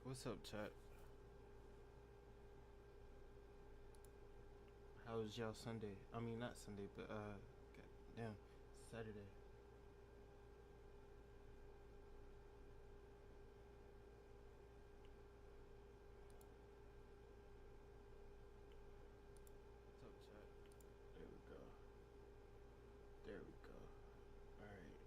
What's up, chat? How was y'all Sunday? I mean, not Sunday, but goddamn, Saturday. What's up, chat? There we go. There we go. All right.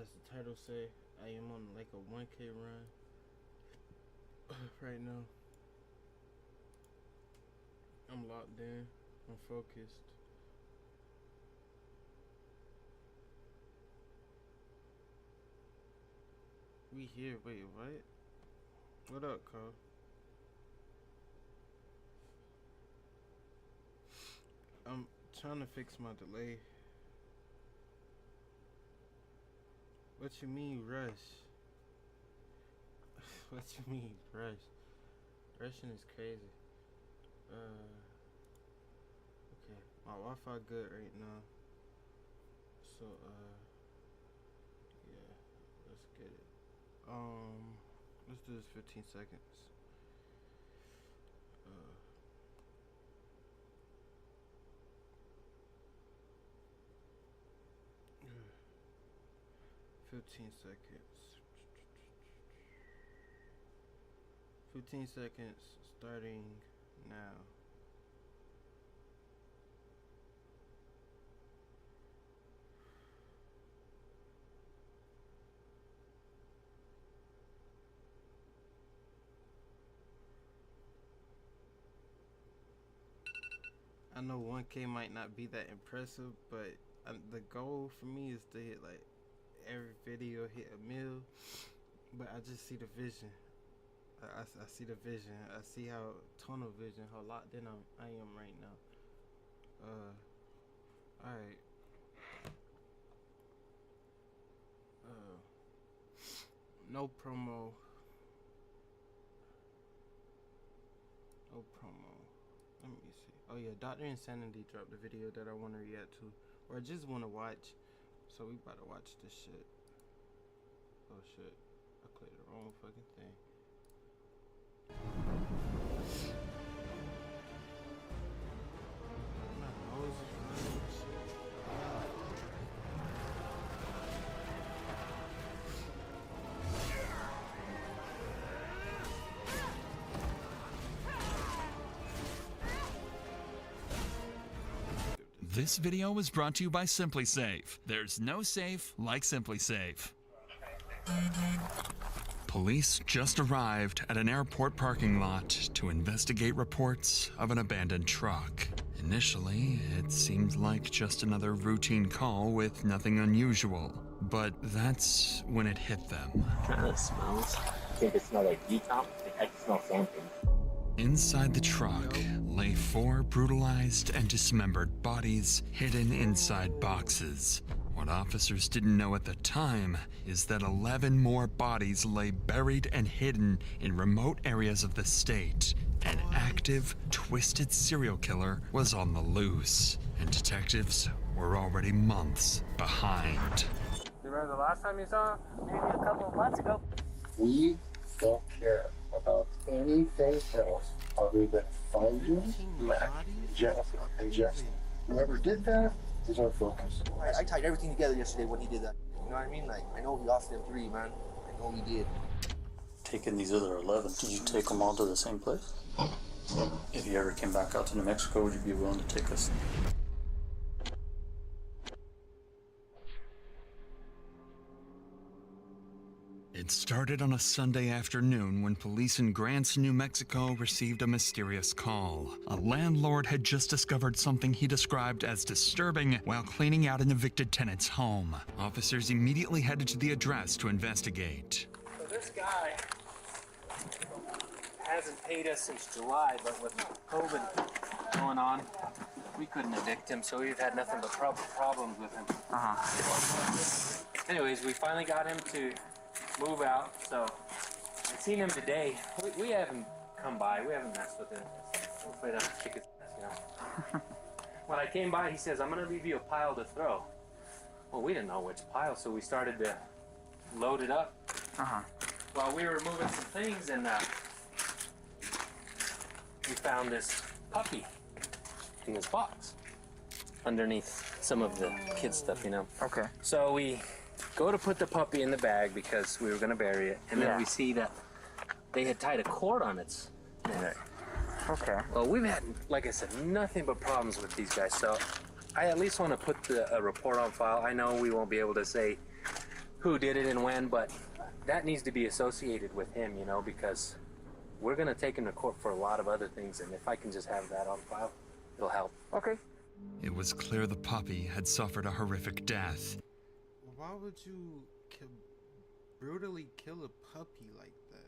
As the title say, I am on like a 1K run right now. I'm locked in. I'm focused. We here. Wait, what? What up, Cole? I'm trying to fix my delay. What you mean rush? What you mean rush? Rushing is crazy. Okay, my Wi-Fi good right now. So yeah, let's get it. Let's do this 15 seconds. 15 seconds. 15 seconds starting now. I know 1K might not be that impressive, but the goal for me is to hit like every video hit a mil. But I just see the vision. I see the vision. I see how tunnel vision, how locked in I am right now. Alright. No promo. No promo. Let me see. Oh yeah, Dr. Insanity dropped the video that I want to react to, or I just want to watch. So we about to watch this shit. Oh shit, I clicked the wrong fucking thing. My nose is running and shit. This video was brought to you by SimpliSafe. There's no safe like SimpliSafe. Police just arrived at an airport parking lot to investigate reports of an abandoned truck. Initially, it seemed like just another routine call with nothing unusual, but that's when it hit them. Kind of smells. I think it smells like decomp. I can smell something. Inside the truck lay 4 brutalized and dismembered bodies hidden inside boxes. What officers didn't know at the time is that 11 more bodies lay buried and hidden in remote areas of the state. An active, twisted serial killer was on the loose, and detectives were already months behind. You remember the last time you saw him? Maybe a couple of months ago. We don't care about anything else other than finding Mac, Jennifer, and Jackson. Whoever did that is our focus. I tied everything together yesterday when he did that. You know what I mean? Like, I know he lost them 3, man. I know he did. Taking these other 11, did you take them all to the same place? If you ever came back out to New Mexico, would you be willing to take us? It started on a Sunday afternoon when police in Grants, New Mexico received a mysterious call. A landlord had just discovered something he described as disturbing while cleaning out an evicted tenant's home. Officers immediately headed to the address to investigate. So this guy hasn't paid us since July, but with COVID going on, we couldn't evict him, so we've had nothing but problems with him. Anyways, we finally got him to move out, so I seen him today. We haven't come by, we haven't messed with him. Hopefully that's chicken, you know. When I came by, he says, I'm gonna leave you a pile to throw. Well, we didn't know which pile, so we started to load it up. While we were moving some things, and we found this puppy in this box underneath some of the kid stuff, you know. Okay. So we go to put the puppy in the bag because we were going to bury it, and then we see that they had tied a cord on its neck. Okay. Well, we've had, like I said, nothing but problems with these guys, so I at least want to put a report on file. I know we won't be able to say who did it and when, but that needs to be associated with him, you know, because we're going to take him to court for a lot of other things, and if I can just have that on file, it'll help. Okay. It was clear the puppy had suffered a horrific death. Why would you brutally kill a puppy like that?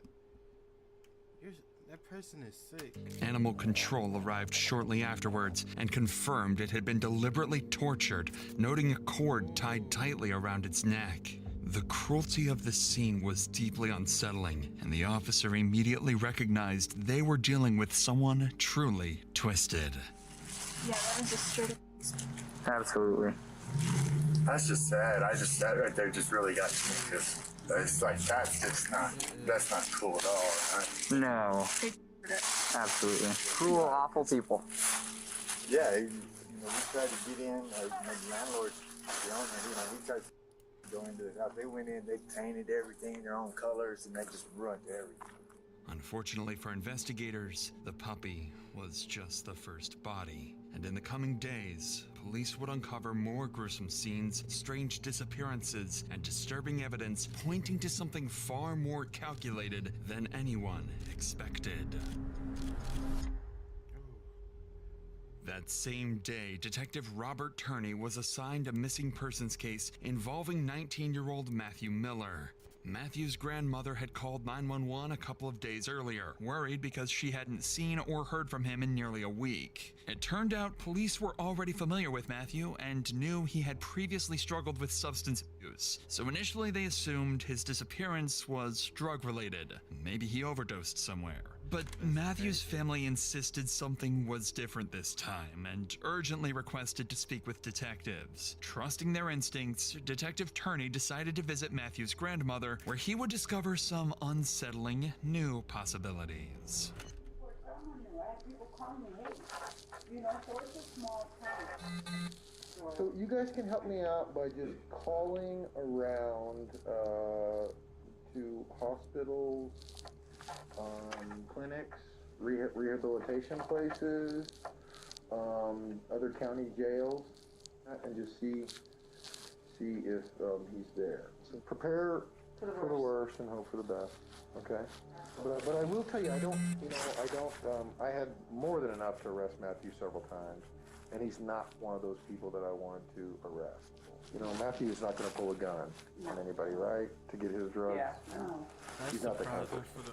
That person is sick. Animal control arrived shortly afterwards and confirmed it had been deliberately tortured, noting a cord tied tightly around its neck. The cruelty of the scene was deeply unsettling, and the officer immediately recognized they were dealing with someone truly twisted. Yeah, that was just straight up. Absolutely. That's just sad. That right there just really got to me because it's like, that's not cool at all. Right? No. Absolutely. Cruel, awful people. Yeah, we tried to get in, the landlord, the owner, we tried to go into the house. They went in, they painted everything their own colors, and they just ruined everything. Unfortunately for investigators, the puppy was just the first body. And in the coming days, police would uncover more gruesome scenes, strange disappearances, and disturbing evidence pointing to something far more calculated than anyone expected. That same day, Detective Robert Turney was assigned a missing persons case involving 19-year-old Matthew Miller. Matthew's grandmother had called 911 a couple of days earlier, worried because she hadn't seen or heard from him in nearly a week. It turned out police were already familiar with Matthew and knew he had previously struggled with substance abuse, so initially they assumed his disappearance was drug-related. Maybe he overdosed somewhere. But Matthew's family insisted something was different this time and urgently requested to speak with detectives. Trusting their instincts, Detective Turney decided to visit Matthew's grandmother, where he would discover some unsettling new possibilities. So you guys can help me out by just calling around to hospitals, clinics, rehabilitation places, other county jails, and just see if he's there. So prepare for the worst and hope for the best. Okay. But I will tell you, I had more than enough to arrest Matthew several times, and he's not one of those people that I want to arrest. Matthew is not going to pull a gun on anybody, right? To get his drugs. Yeah, no. That's He's not the kind of surprising for the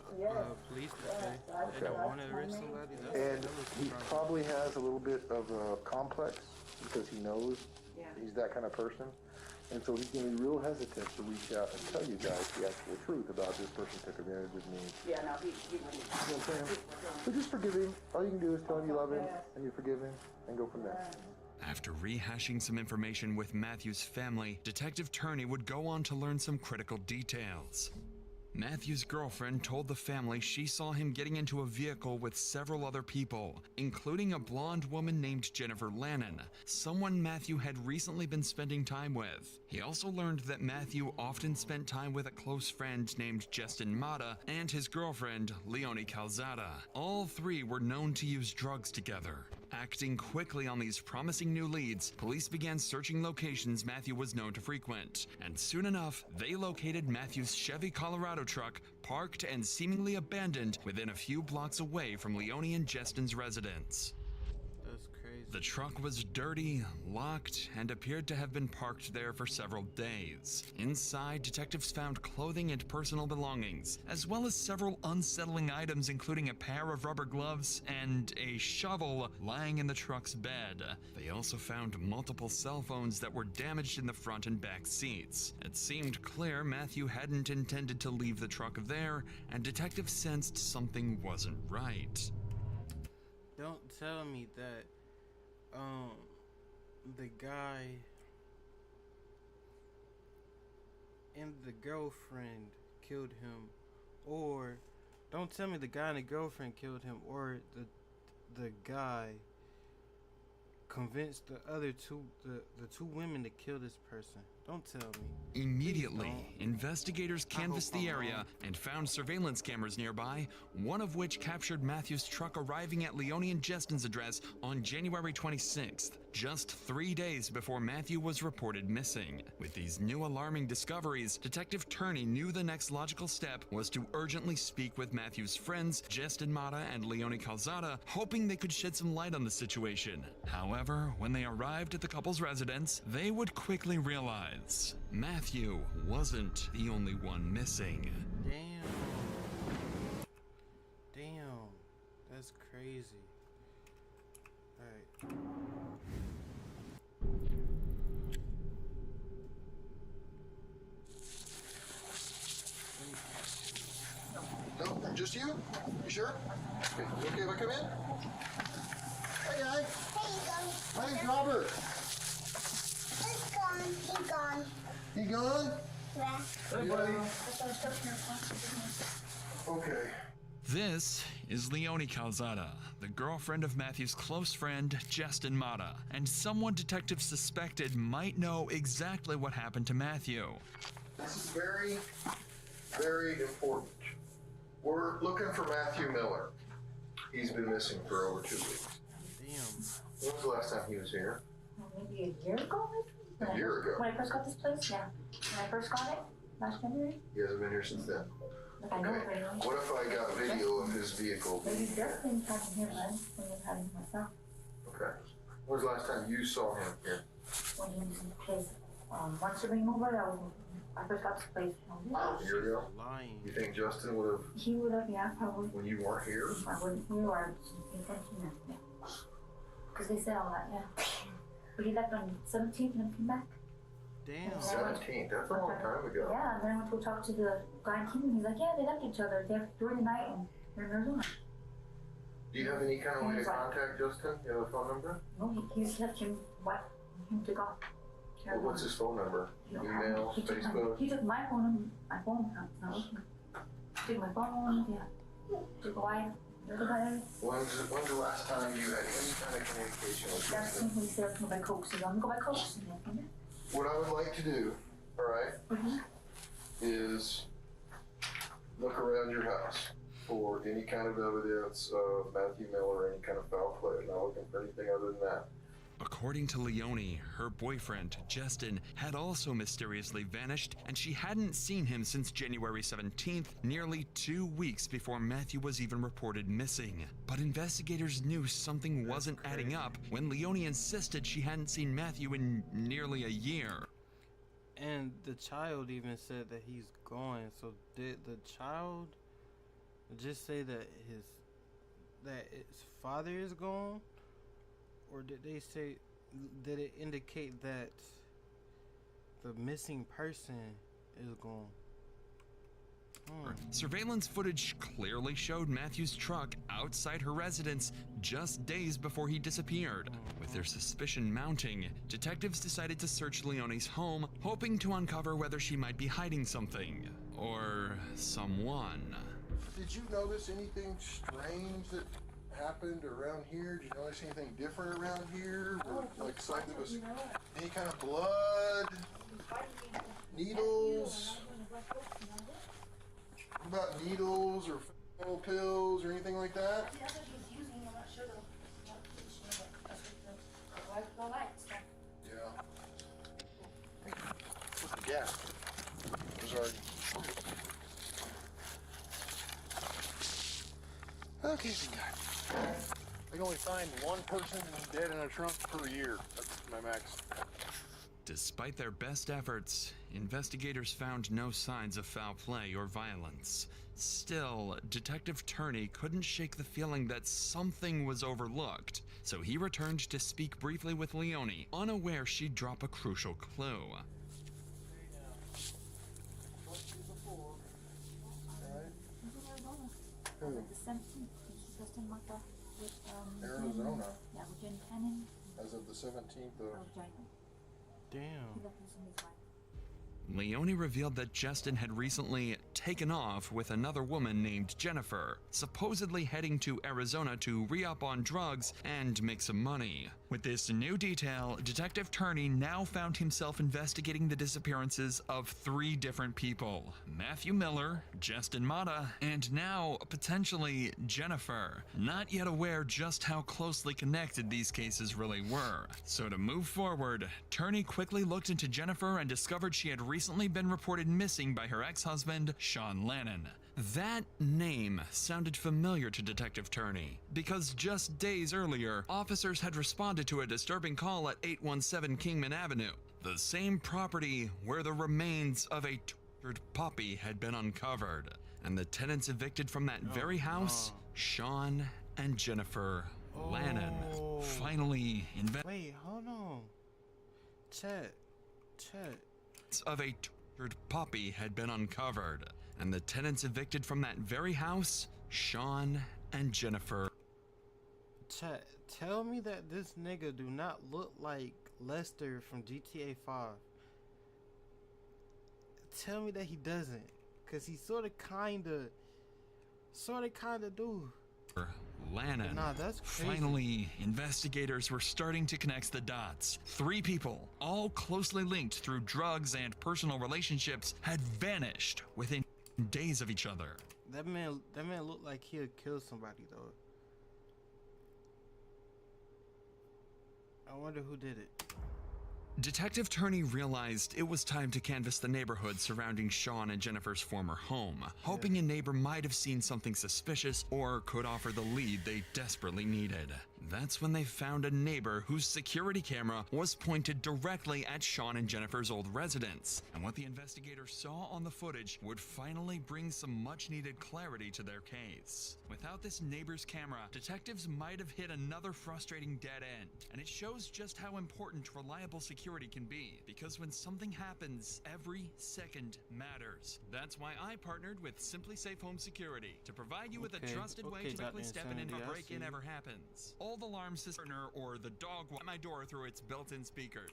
police to say they don't want to arrest somebody. And that was he surprising. probably has a little bit of a complex because he knows he's that kind of person. And so he's going to be real hesitant to reach out and tell you guys the actual truth about this person took advantage of me. Yeah, no, he You know what I'm saying? So just forgive him. All you can do is tell him you love him and you forgive him and go from there. After rehashing some information with Matthew's family, Detective Turney would go on to learn some critical details. Matthew's girlfriend told the family she saw him getting into a vehicle with several other people, including a blonde woman named Jennifer Lannon, someone Matthew had recently been spending time with. He also learned that Matthew often spent time with a close friend named Justin Mata and his girlfriend, Leonie Calzada. All three were known to use drugs together. Acting quickly on these promising new leads, police began searching locations Matthew was known to frequent, and soon enough, they located Matthew's Chevy Colorado truck parked and seemingly abandoned within a few blocks away from Leonie and Justin's residence. That's crazy. The truck was dirty, locked, and appeared to have been parked there for several days. Inside, detectives found clothing and personal belongings, as well as several unsettling items including a pair of rubber gloves and a shovel lying in the truck's bed. They also found multiple cell phones that were damaged in the front and back seats. It seemed clear Matthew hadn't intended to leave the truck there, and detectives sensed something wasn't right. Don't tell me that the guy and the girlfriend killed him, or don't tell me the guy and the girlfriend killed him, or the guy convinced the other two, the two women to kill this person. Don't tell me. Immediately, Please don't. investigators canvassed the area and found surveillance cameras nearby, one of which captured Matthew's truck arriving at Leone and Justin's address on January 26th, just 3 days before Matthew was reported missing. With these new alarming discoveries, Detective Turney knew the next logical step was to urgently speak with Matthew's friends, Justin Mata and Leone Calzada, hoping they could shed some light on the situation. However, when they arrived at the couple's residence, they would quickly realize Matthew wasn't the only one missing. Damn, that's crazy. Alright. No, just you? You sure? Okay, you okay if I come in? Hey, guy. My name's Robert. He's gone. He gone? Yeah. Hey, buddy. Okay. This is Leone Calzada, the girlfriend of Matthew's close friend, Justin Mata, and someone detectives suspected might know exactly what happened to Matthew. This is very, very important. We're looking for Matthew Miller. He's been missing for over 2 weeks. Damn. When was the last time he was here? Maybe a year ago, maybe? A year ago. When I first got this place, yeah. When I first got it, last January. He hasn't been here since then. Like I know it very well. What if I got video of his vehicle? Maybe Justin had him here, man. When I had him myself. Okay. When was the last time you saw him here? When he was in the place. Once you bring over, I first got this place. A year ago? Lying. You think Justin would have, He would have, yeah, probably. when you weren't here? I wouldn't hear or intention, yeah. Because they said all that, yeah. But he left on 17th and came back. Damn. 17th, that's a long time ago. Yeah, and then I went to talk to the guy in Kingman. He's like, yeah, they left each other there during the night and they're in Arizona. Do you have any kind of way to contact Justin? You have a phone number? No, he just left him to go. Well, what's his phone number? Email, Facebook? He took my phone, it's not working. Took my phone, yeah. Took a wife, little guy. When's the last time you had any kind of communication with That's Justin? when he said, go by Coke. So I'm gonna go by Coke. What I would like to do, all right, is look around your house for any kind of evidence of Matthew Miller or any kind of foul play. I'm not looking for anything other than that. According to Leone, her boyfriend, Justin, had also mysteriously vanished, and she hadn't seen him since January 17th, nearly 2 weeks before Matthew was even reported missing. But investigators knew something wasn't adding up when Leone insisted she hadn't seen Matthew in nearly a year. And the child even said that he's gone. So did the child just say that his father is gone? Or did they say, did it indicate that the missing person is gone? Surveillance footage clearly showed Matthew's truck outside her residence just days before he disappeared. With their suspicion mounting, detectives decided to search Leone's home, hoping to uncover whether she might be hiding something. Or someone. Did you notice anything strange that happened around here? Did you notice anything different around here? Or, like signs of any kind of blood, needles? What about needles or fentanyl pills or anything like that? That's what he's using. I'm not sure though. Yeah. What's the gas? Okay, sweetheart. I can only find one person dead in a trunk per year. That's my max. Despite their best efforts, investigators found no signs of foul play or violence. Still, Detective Turney couldn't shake the feeling that something was overlooked, so he returned to speak briefly with Leone, unaware she'd drop a crucial clue. Who? The 17th, Justin Mata with Arizona. Yeah, with Jen Cannon As of the 17th of... of January. Damn. He left us in his life. Leone revealed that Justin had recently taken off with another woman named Jennifer, supposedly heading to Arizona to re-up on drugs and make some money. With this new detail, Detective Turney now found himself investigating the disappearances of 3 different people: Matthew Miller, Justin Mata, and now, potentially, Jennifer. Not yet aware just how closely connected these cases really were. So to move forward, Turney quickly looked into Jennifer and discovered she had recently been reported missing by her ex-husband, Sean Lannon. That name sounded familiar to Detective Turney, because just days earlier, officers had responded to a disturbing call at 817 Kingman Avenue, the same property where the remains of a tortured puppy had been uncovered. And the tenants evicted from that very house, Sean and Jennifer Lannon, finally Wait, hold on. Chat. of a tortured puppy had been uncovered, and the tenants evicted from that very house, Sean and Jennifer. Chat, tell me that this nigga do not look like Lester from GTA 5. Tell me that he doesn't, cause he sorta kinda do. Lannon. Nah, that's crazy. Finally, investigators were starting to connect the dots. 3 people, all closely linked through drugs and personal relationships, had vanished within days of each other. That man looked like he'd kill somebody though. I wonder who did it. Detective Turney realized it was time to canvass the neighborhood surrounding Sean and Jennifer's former home, hoping a neighbor might have seen something suspicious or could offer the lead they desperately needed. That's when they found a neighbor whose security camera was pointed directly at Sean and Jennifer's old residence, and what the investigators saw on the footage would finally bring some much-needed clarity to their case. Without this neighbor's camera, detectives might have hit another frustrating dead end, and it shows just how important reliable security can be, because when something happens, every second matters. That's why I partnered with Simply Safe Home Security to provide you with a trusted way to quickly step in if a break-in ever happens. Old alarm system or the dog at my door through its built-in speaker.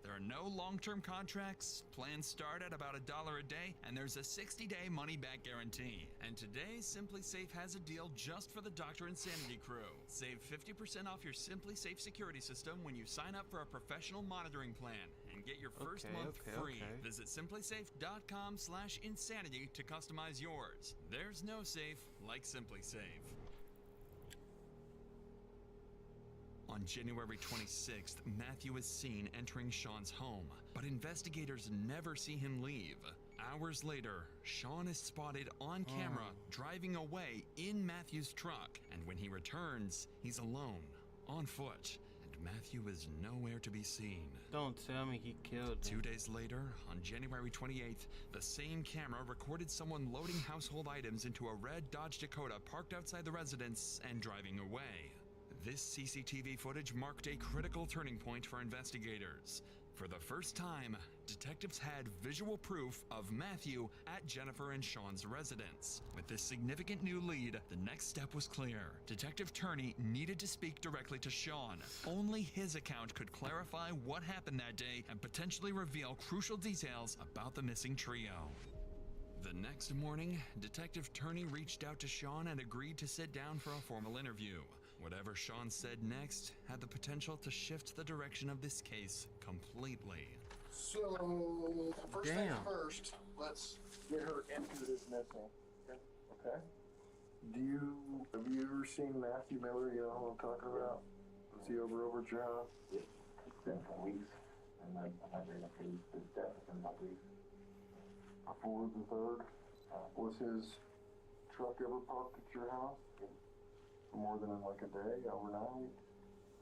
There are no long-term contracts, plans start at about $1 a day, and there's a 60-day money-back guarantee. And today, Simply Safe has a deal just for the Dr. Insanity crew. Save 50% off your Simply Safe security system when you sign up for a professional monitoring plan and get your first month free. Visit simplysafe.com/insanity to customize yours. There's no safe like Simply Safe. On January 26th, Matthew is seen entering Sean's home, but investigators never see him leave. Hours later, Sean is spotted on camera driving away in Matthew's truck, and when he returns, he's alone, on foot, and Matthew is nowhere to be seen. Don't tell me he killed him. 2 days later, on January 28th, the same camera recorded someone loading household items into a red Dodge Dakota parked outside the residence and driving away. This CCTV footage marked a critical turning point for investigators. For the first time, detectives had visual proof of Matthew at Jennifer and Sean's residence. With this significant new lead, the next step was clear. Detective Turney needed to speak directly to Sean. Only his account could clarify what happened that day and potentially reveal crucial details about the missing trio. The next morning, Detective Turney reached out to Sean and agreed to sit down for a formal interview. Whatever Sean said next had the potential to shift the direction of this case completely. So, first things first, let's get her into this missing. Okay? Have you ever seen Matthew Miller? You know who I'm talking about? Was he over at your house? Yeah. It's been for weeks. I'm not very lucky. It's definitely been about weeks. Before the 3rd? Was his truck ever parked at your house? For more than like a day, overnight?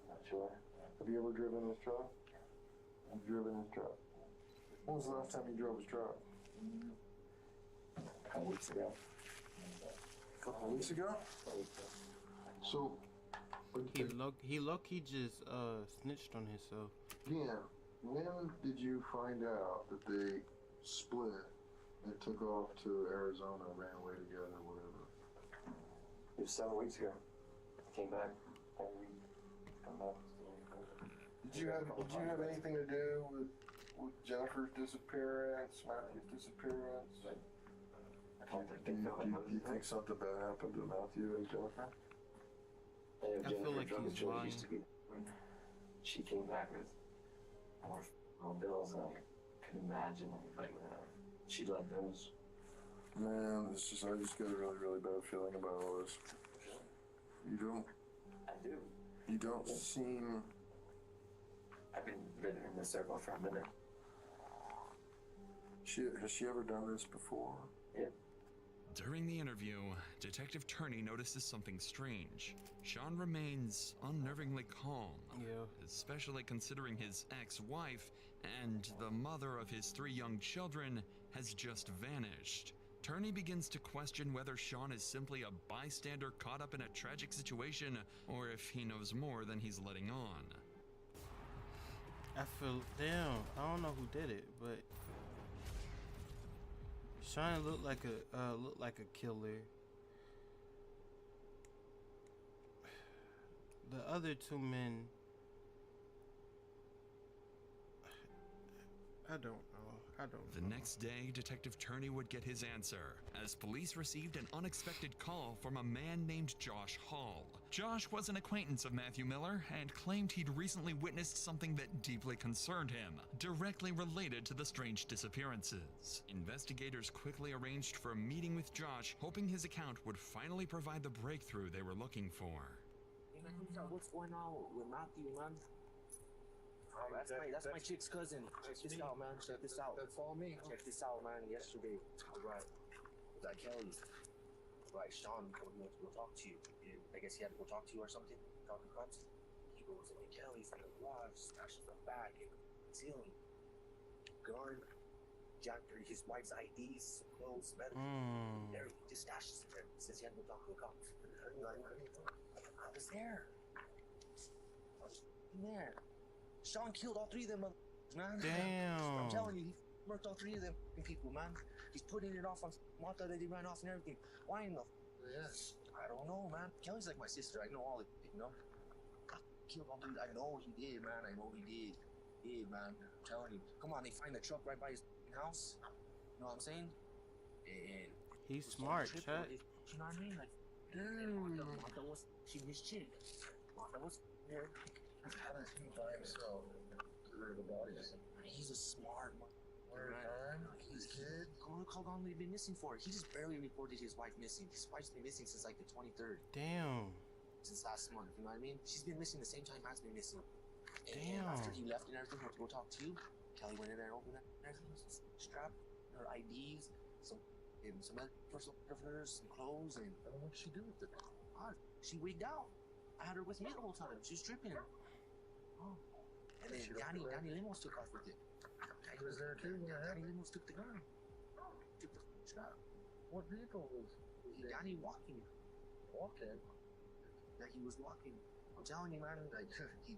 Not sure. Have you ever driven his truck? Have you driven his truck? When was the last time you drove his truck? A couple weeks ago. A couple weeks ago? So, He low-key just snitched on himself. yeah, when did you find out that they split and took off to Arizona, ran away together, whatever? It was 7 weeks ago. Came back every week. Come back. Did you have anything to do with with Jennifer's disappearance, Matthew's disappearance? I don't think Do they feel like you think something bad happened to Matthew and Jennifer? I feel like he's lying. used to be when she came back with more bills, and I can imagine like she let those. Man, it's just I just got a really, really bad feeling about all this. You don't. I do. You don't seem. I've been living in this circle for a minute. Has she ever done this before? Yeah. During the interview, Detective Turney notices something strange. Sean remains unnervingly calm, Yeah. especially considering his ex-wife and the mother of his 3 young children has just vanished. Turney begins to question whether Sean is simply a bystander caught up in a tragic situation or if he knows more than he's letting on. I feel damn. I don't know who did it, but Sean looked like a killer. The other 2 men, I don't know. The next day, Detective Turney would get his answer, as police received an unexpected call from a man named Josh Hall. Josh was an acquaintance of Matthew Miller and claimed he'd recently witnessed something that deeply concerned him, directly related to the strange disappearances. Investigators quickly arranged for a meeting with Josh, hoping his account would finally provide the breakthrough they were looking for. Hey man, what's going on with Matthew, man? Oh, that's my chick's cousin. Check this out, man. Check this out. That's all me. Check this out, man. Yesterday, alright, was at Kelly's. Right, Sean told me to go talk to you. I guess he had to go talk to you or something. Talk to cops. He goes in Kelly's in the garage, stashes the bag in the ceiling. Gun, jacked his wife's IDs, clothes, medicine. There, he just stashes it there. Says he had to go talk to the cops. I was there. I was there. Sean killed all 3 of them, man. Damn. I'm telling you, he murked all 3 of them fucking people, man. He's putting it off on Martha that they ran off and everything. Why in the? Yes. I don't know, man. Kelly's like my sister. I know all it, you know. God, killed all 3. I know he did, man. I know he did. He did, man. I'm telling you. Come on, they find the truck right by his house. You know what I'm saying? And He's smart, Chet. You know what I mean? Like, dude, Martha was his chick. Martha was there. By himself. The bodies. He's a smart man. He's kid. Look how long we've been missing for. He just barely reported his wife missing. His wife's been missing since like the 23rd. Damn. Since last month, you know what I mean? She's been missing the same time Matt's been missing. Damn. And after he left and everything, went to go talk to you. Kelly went in there and opened that and everything. Strapped her IDs, some other personal of hers, some clothes, and what did she do with it? She wigged out. I had her with me the whole time. She was stripping her. Oh. And then Danny Limos took off with it. He was there too. Danny Limos took the gun. Took the strap. What vehicle was Danny walking. Walking? That he was walking. I'm telling you, man, like, he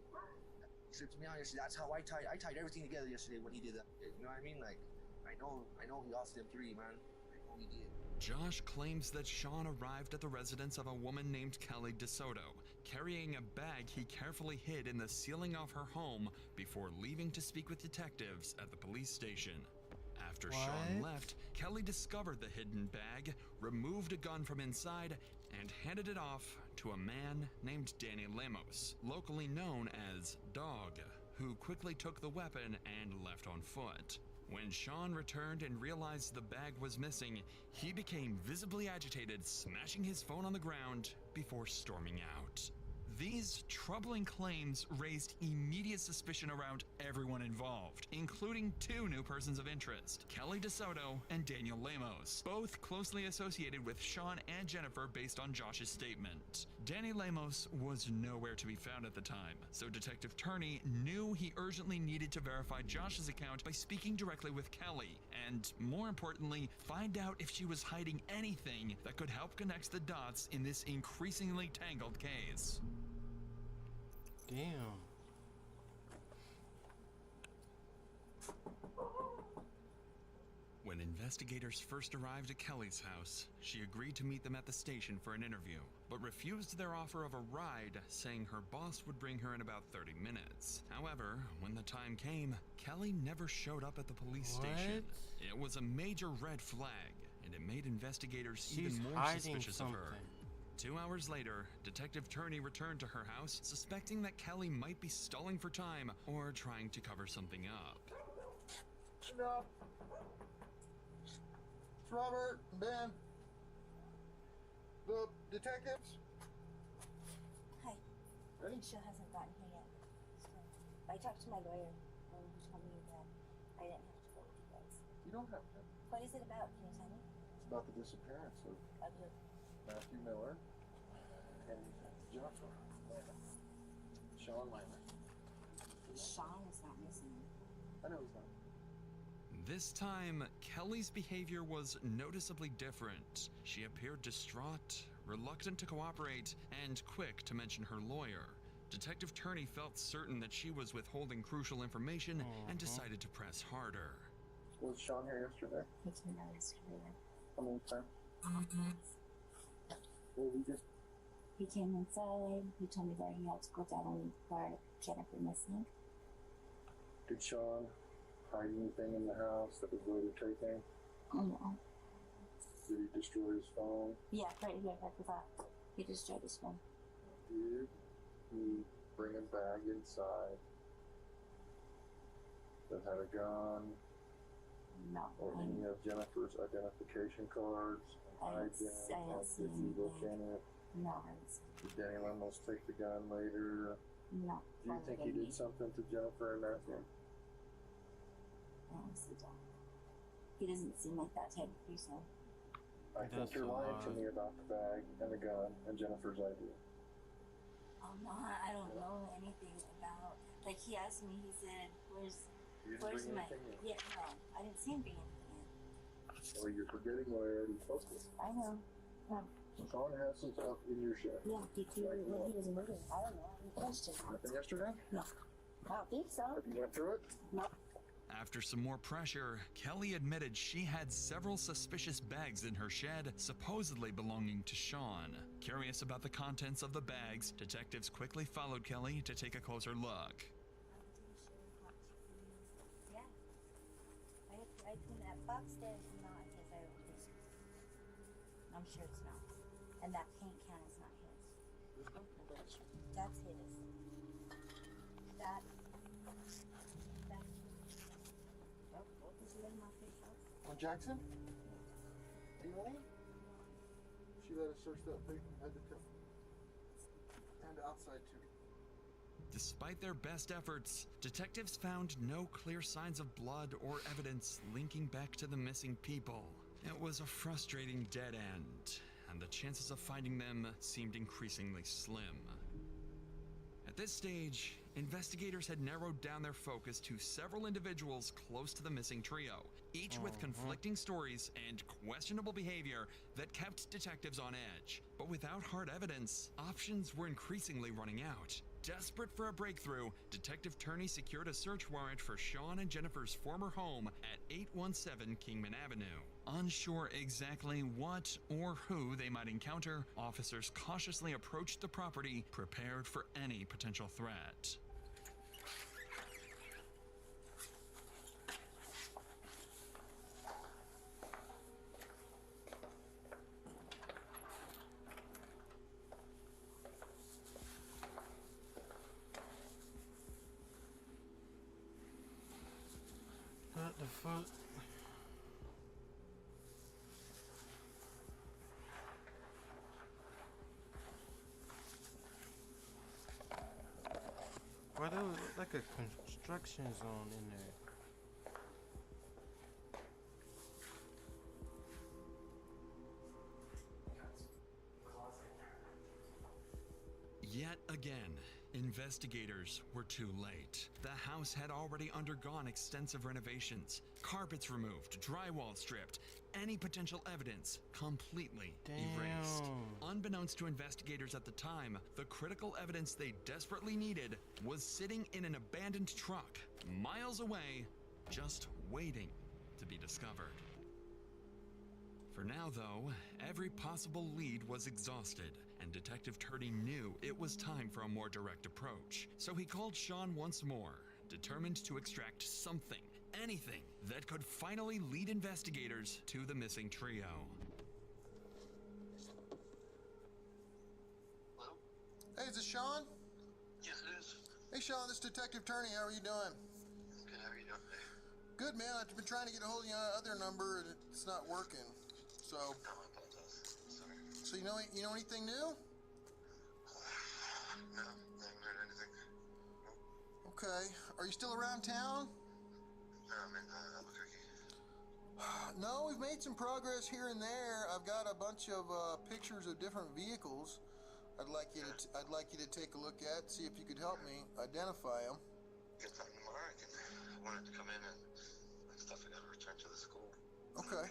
tripped me out yesterday. That's how I tied everything together yesterday when he did that. You know what I mean? Like, I know he lost them 3, man. I know he did. Josh claims that Sean arrived at the residence of a woman named Kelly DeSoto, carrying a bag he carefully hid in the ceiling of her home before leaving to speak with detectives at the police station. After Sean left, Kelly discovered the hidden bag, removed a gun from inside, and handed it off to a man named Danny Lemos, locally known as Dog, who quickly took the weapon and left on foot. When Sean returned and realized the bag was missing, he became visibly agitated, smashing his phone on the ground before storming out. These troubling claims raised immediate suspicion around everyone involved, including 2 new persons of interest, Kelly DeSoto and Daniel Lemos, both closely associated with Sean and Jennifer based on Josh's statement. Danny Lemos was nowhere to be found at the time, so Detective Turney knew he urgently needed to verify Josh's account by speaking directly with Kelly, and more importantly, find out if she was hiding anything that could help connect the dots in this increasingly tangled case. Damn. When When investigators first arrived at Kelly's house, she agreed to meet them at the station for an interview, but refused their offer of a ride, saying her boss would bring her in about 30 minutes. However, when the time came, Kelly never showed up at the police station. It was a major red flag, and it made investigators even more suspicious of her. 2 hours later, Detective Turney returned to her house, suspecting that Kelly might be stalling for time or trying to cover something up. Enough. It's Robert, Ben, the detectives. Hi. Ready? She hasn't gotten here yet. So I talked to my lawyer, and he told me that I didn't have to go with you guys. You don't have to. What is it about? Can you tell me? It's about the disappearance of Matthew Miller and Jennifer Lehman. Sean Lehman. Sean is not missing. I know he's not. This time, Kelly's behavior was noticeably different. She appeared distraught, reluctant to cooperate, and quick to mention her lawyer. Detective Turney felt certain that she was withholding crucial information and decided to press harder. Was Sean here yesterday? He came out yesterday. How many times? Well, He came inside. He told me that he had to go down and report Jennifer missing. Did Sean hide anything in the house that was later taken? No. Did he destroy his phone? Yeah, right here, right with that. He destroyed his phone. Did he bring a bag inside that had a gun No. or any of Jennifer's identification cards? I didn't see Did you look anything. in it? No, I didn't see. Did Danny Lemos take the gun later? No. Do you think he did something to Jennifer and Matthew? I don't see that. He doesn't seem like that type of person. I think you're lying to me about the bag and the gun and Jennifer's ID. I'm not. I don't know anything about. Like he asked me. He said, "Where's bring my?" anything in. Yeah, no, I didn't see him bring anything Well, you're forgetting what I already spoke with. in. I know. Sean has some stuff in your shed. Yeah, he doesn't move it. I don't know. I'm questioning. Nothing yesterday? No, I don't think so. Have you went through it? No. After some more pressure, Kelly admitted she had several suspicious bags in her shed, supposedly belonging to Sean. Curious about the contents of the bags, detectives quickly followed Kelly to take a closer look. Yeah. I think that box there is not his. I don't think. I'm sure it's not. And that paint can is not his. That's his. That. On Jackson? Really? She let us search that thing at the tip. And outside too. Despite their best efforts, detectives found no clear signs of blood or evidence linking back to the missing people. It was a frustrating dead end, and the chances of finding them seemed increasingly slim. At this stage, investigators had narrowed down their focus to several individuals close to the missing trio, each with conflicting stories and questionable behavior that kept detectives on edge. But without hard evidence, options were increasingly running out. Desperate for a breakthrough, Detective Turney secured a search warrant for Sean and Jennifer's former home at 817 Kingman Avenue. Unsure exactly what or who they might encounter, officers cautiously approached the property, prepared for any potential threat. What the fuck? Why there was like a construction zone in there? Yet again, investigators were too late. The house had already undergone extensive renovations, carpets removed, drywall stripped, any potential evidence completely erased. Unbeknownst to investigators at the time, the critical evidence they desperately needed was sitting in an abandoned truck, miles away, just waiting to be discovered. For now, though, every possible lead was exhausted, and Detective Turdy knew it was time for a more direct approach. So he called Sean once more, determined to extract something, anything, that could finally lead investigators to the missing trio. Hello? Hey, is this Sean? Yes, it is. Hey, Sean, this is Detective Turney. How are you doing? Good, how are you doing today? Good, man. I've been trying to get a hold of your other number, and it's not working. So, No, I apologize. Sorry. so you know anything new? No, I haven't heard anything. Okay. Are you still around town? No, I'm in Albuquerque. No, we've made some progress here and there. I've got a bunch of pictures of different vehicles. I'd like you to take a look at, see if you could help me identify them. Get time tomorrow. I wanted to come in and stuff. I got to return to the school. Okay.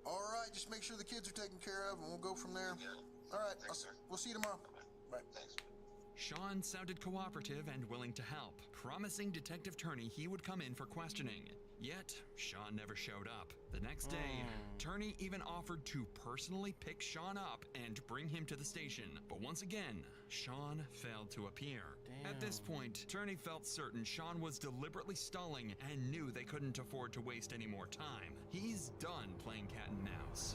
All right, just make sure the kids are taken care of, and we'll go from there. Yeah. All right, Thanks, sir. we'll see you tomorrow. Bye. Thanks. Sean sounded cooperative and willing to help, promising Detective Turney he would come in for questioning. Yet, Sean never showed up. The next day, Turney even offered to personally pick Sean up and bring him to the station. But once again, Sean failed to appear. At this point, Turney felt certain Sean was deliberately stalling and knew they couldn't afford to waste any more time. He's done playing cat and mouse.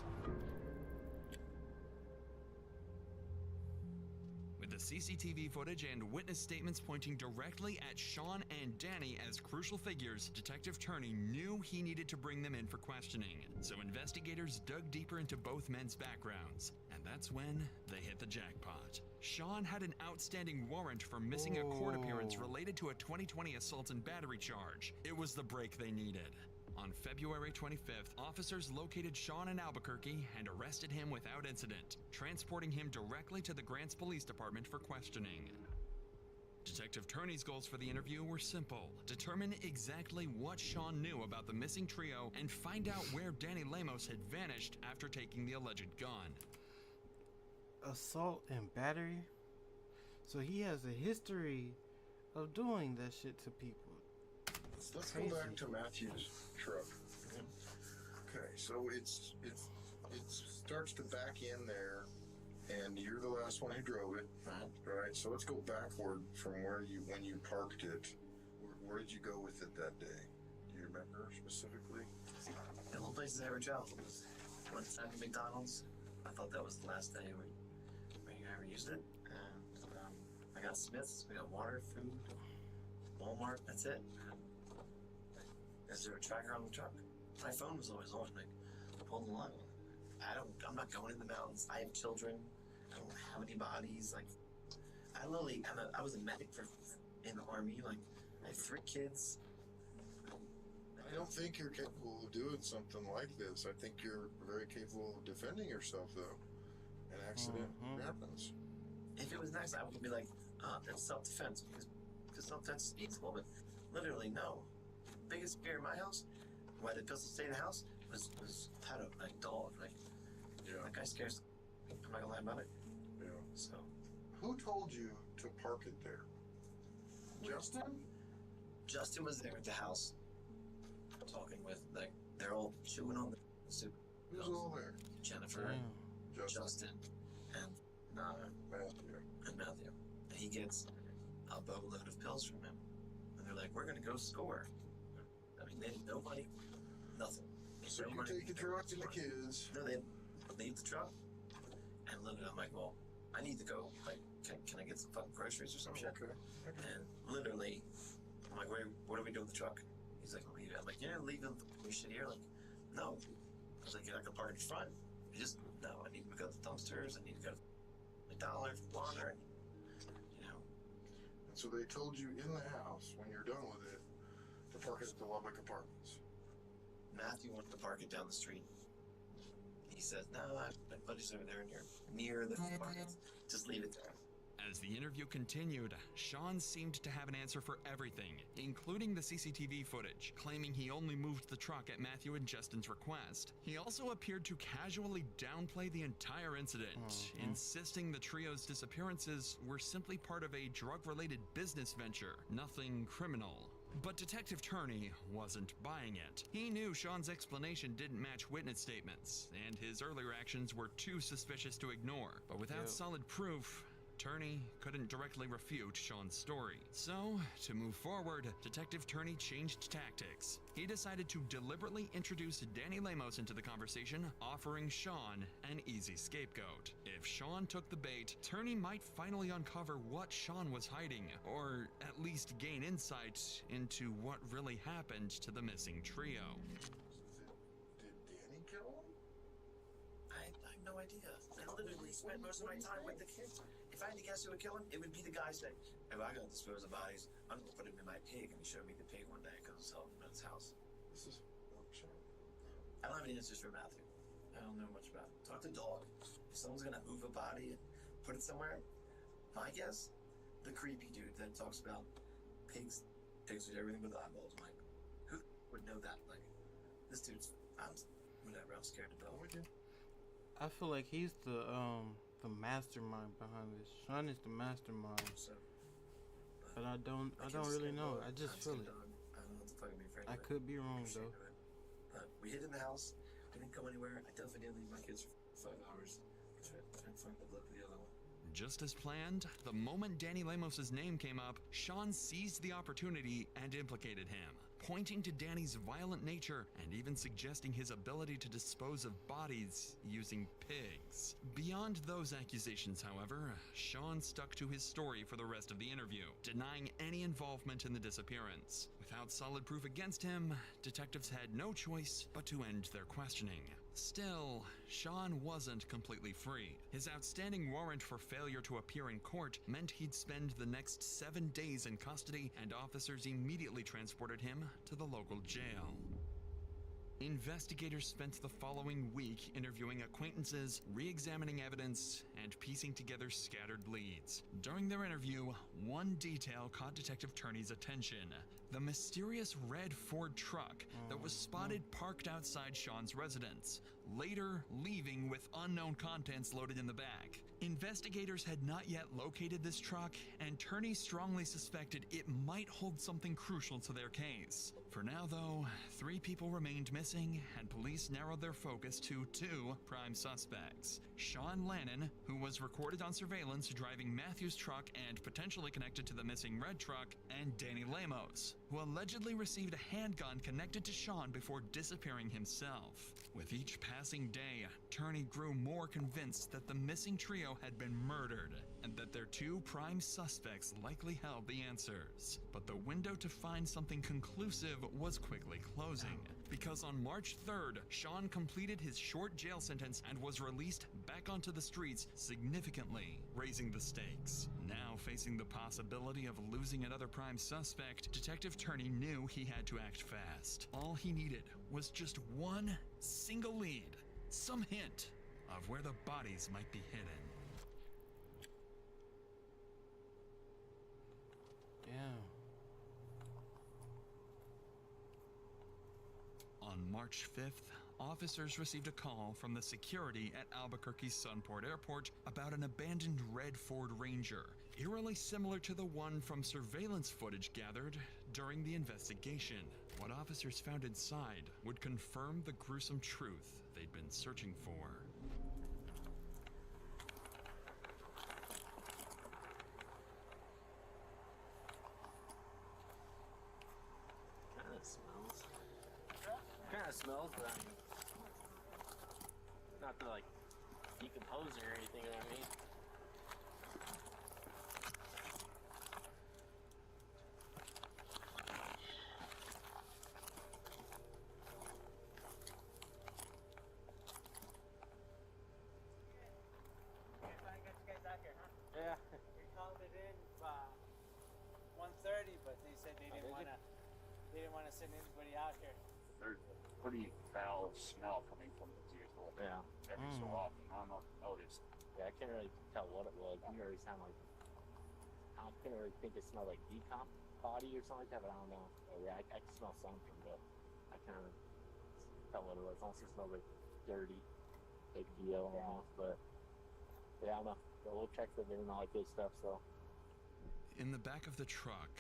With the CCTV footage and witness statements pointing directly at Sean and Danny as crucial figures, Detective Turney knew he needed to bring them in for questioning. So investigators dug deeper into both men's backgrounds, and that's when they hit the jackpot. Sean had an outstanding warrant for missing a court appearance related to a 2020 assault and battery charge. It was the break they needed. On February 25th, officers located Sean in Albuquerque and arrested him without incident, transporting him directly to the Grants Police Department for questioning. Detective Turney's goals for the interview were simple: determine exactly what Sean knew about the missing trio and find out where Danny Lemos had vanished after taking the alleged gun. Assault and battery? So he has a history of doing that shit to people. Let's Crazy. go back to Matthew's truck. Okay, so it starts to back in there, and you're the last one who drove it. Right. So let's go backward from when you parked it. Where did you go with it that day? Do you remember specifically? The only places I ever traveled was one time to McDonald's. I thought that was the last day we ever used it. And I got Smith's, we got water, food, Walmart, that's it. Is there a tracker on the truck? My phone was always on, like, pull the line. I'm not going in the mountains. I have children. I don't have any bodies. Like, I was a medic in the Army. Like, I have 3 kids. I don't think you're capable of doing something like this. I think you're very capable of defending yourself, though. An accident happens. If it was an accident, I would be like, that's self-defense, because self-defense is feasible, but literally, no. Biggest fear in my house, why the pistol stayed in the house, was had a dog. Like, that guy scares. I'm not gonna lie about it. Yeah. So, Who told you to park it there? Justin? Justin was there at the house, talking with, like, they're all chewing on the soup. Who's all there? Jennifer, Damn. Justin, and Matthew. Matthew. And he gets a boatload of pills from him, and they're like, "We're gonna go score." I mean, they had no money, nothing. So No you money. take the truck and the kids. No, they leave the truck, and literally, I'm like, "Well, I need to go. Like, can I get some fucking groceries or some shit?" Okay. And literally, I'm like, what do we do with the truck? He's like, leave it. I'm like, yeah, leave the shit here. Like, no. I was like, you're not gonna park in front. No, I need to go to the dumpsters. I need to go to McDonald's, water, you know. And so they told you in the house, when you're done with it, to park it at the Lubbock Apartments. Matthew wanted to park it down the street. He says, no, my buddy's over there near the apartments. Just leave it there. As the interview continued, Sean seemed to have an answer for everything, including the CCTV footage, claiming he only moved the truck at Matthew and Justin's request. He also appeared to casually downplay the entire incident, insisting the trio's disappearances were simply part of a drug-related business venture, nothing criminal. But Detective Turney wasn't buying it. He knew Sean's explanation didn't match witness statements, and his earlier actions were too suspicious to ignore. But without solid proof, Turney couldn't directly refute Sean's story. So, to move forward, Detective Turney changed tactics. He decided to deliberately introduce Danny Lemos into the conversation, offering Sean an easy scapegoat. If Sean took the bait, Turney might finally uncover what Sean was hiding, or at least gain insight into what really happened to the missing trio. Did Danny kill him? I have no idea. I literally spent most of my time with the kids. If I had to guess who would kill him, it would be the guy saying, if I gotta dispose of bodies, I'm gonna put him in my pig. And he showed me the pig one day because I was helping him at his house. This is, oh, sure. I don't have any answers for Matthew. I don't know much about him. Talk to Dog. If someone's gonna move a body and put it somewhere, my guess, the creepy dude that talks about pigs with everything with eyeballs. I'm like, who would know that? Like, this dude's, whatever, I'm scared to go. I feel like he's the mastermind behind this. Sean is the mastermind. So, but I don't really know. I just feel it. I don't know what the fuck I'm afraid of. I could be wrong though. But we hid in the house. We didn't go anywhere. I definitely didn't leave my kids for 5 hours. Trying to find the look of the other one. Just as planned, the moment Danny Lemos' name came up, Sean seized the opportunity and implicated him, pointing to Danny's violent nature and even suggesting his ability to dispose of bodies using pigs. Beyond those accusations, however, Sean stuck to his story for the rest of the interview, denying any involvement in the disappearance. Without solid proof against him, detectives had no choice but to end their questioning. Still, Sean wasn't completely free. His outstanding warrant for failure to appear in court meant he'd spend the next 7 days in custody, and officers immediately transported him to the local jail. Investigators spent the following week interviewing acquaintances, re-examining evidence, and piecing together scattered leads. During their interview, one detail caught Detective Turney's attention: the mysterious red Ford truck that was spotted parked outside Sean's residence, later leaving with unknown contents loaded in the back. Investigators had not yet located this truck, and Turney strongly suspected it might hold something crucial to their case. For now, though, 3 people remained missing, and police narrowed their focus to 2 prime suspects: Sean Lannon, who was recorded on surveillance driving Matthew's truck and potentially connected to the missing red truck, and Danny Lemos, who allegedly received a handgun connected to Sean before disappearing himself. With each passing day, Turney grew more convinced that the missing trio had been murdered, and that their 2 prime suspects likely held the answers. But the window to find something conclusive was quickly closing, because on March 3rd, Sean completed his short jail sentence and was released back onto the streets, significantly raising the stakes. Now facing the possibility of losing another prime suspect, Detective Turney knew he had to act fast. All he needed was just one single lead, some hint of where the bodies might be hidden. Yeah. On March 5th, officers received a call from the security at Albuquerque's Sunport Airport about an abandoned red Ford Ranger, eerily similar to the one from surveillance footage gathered during the investigation. What officers found inside would confirm the gruesome truth they'd been searching for. Kind of smells, but I mean, not to like decomposing or anything, you know what I mean? Yeah. We called it in 1:30, but they said they didn't want to send anybody out here. There's a pretty foul smell coming from the vehicle. Yeah. Every so often, I don't know if you noticed. Yeah, I can't really tell what it was. It really sound like, I can't really think it smelled like decomp body or something like that, but I don't know. Yeah, I can smell something, but I can't really tell what it was. It also smells like dirty, big deal almost, but yeah, I don't know. So we'll check the bin and all that good stuff, so. In the back of the truck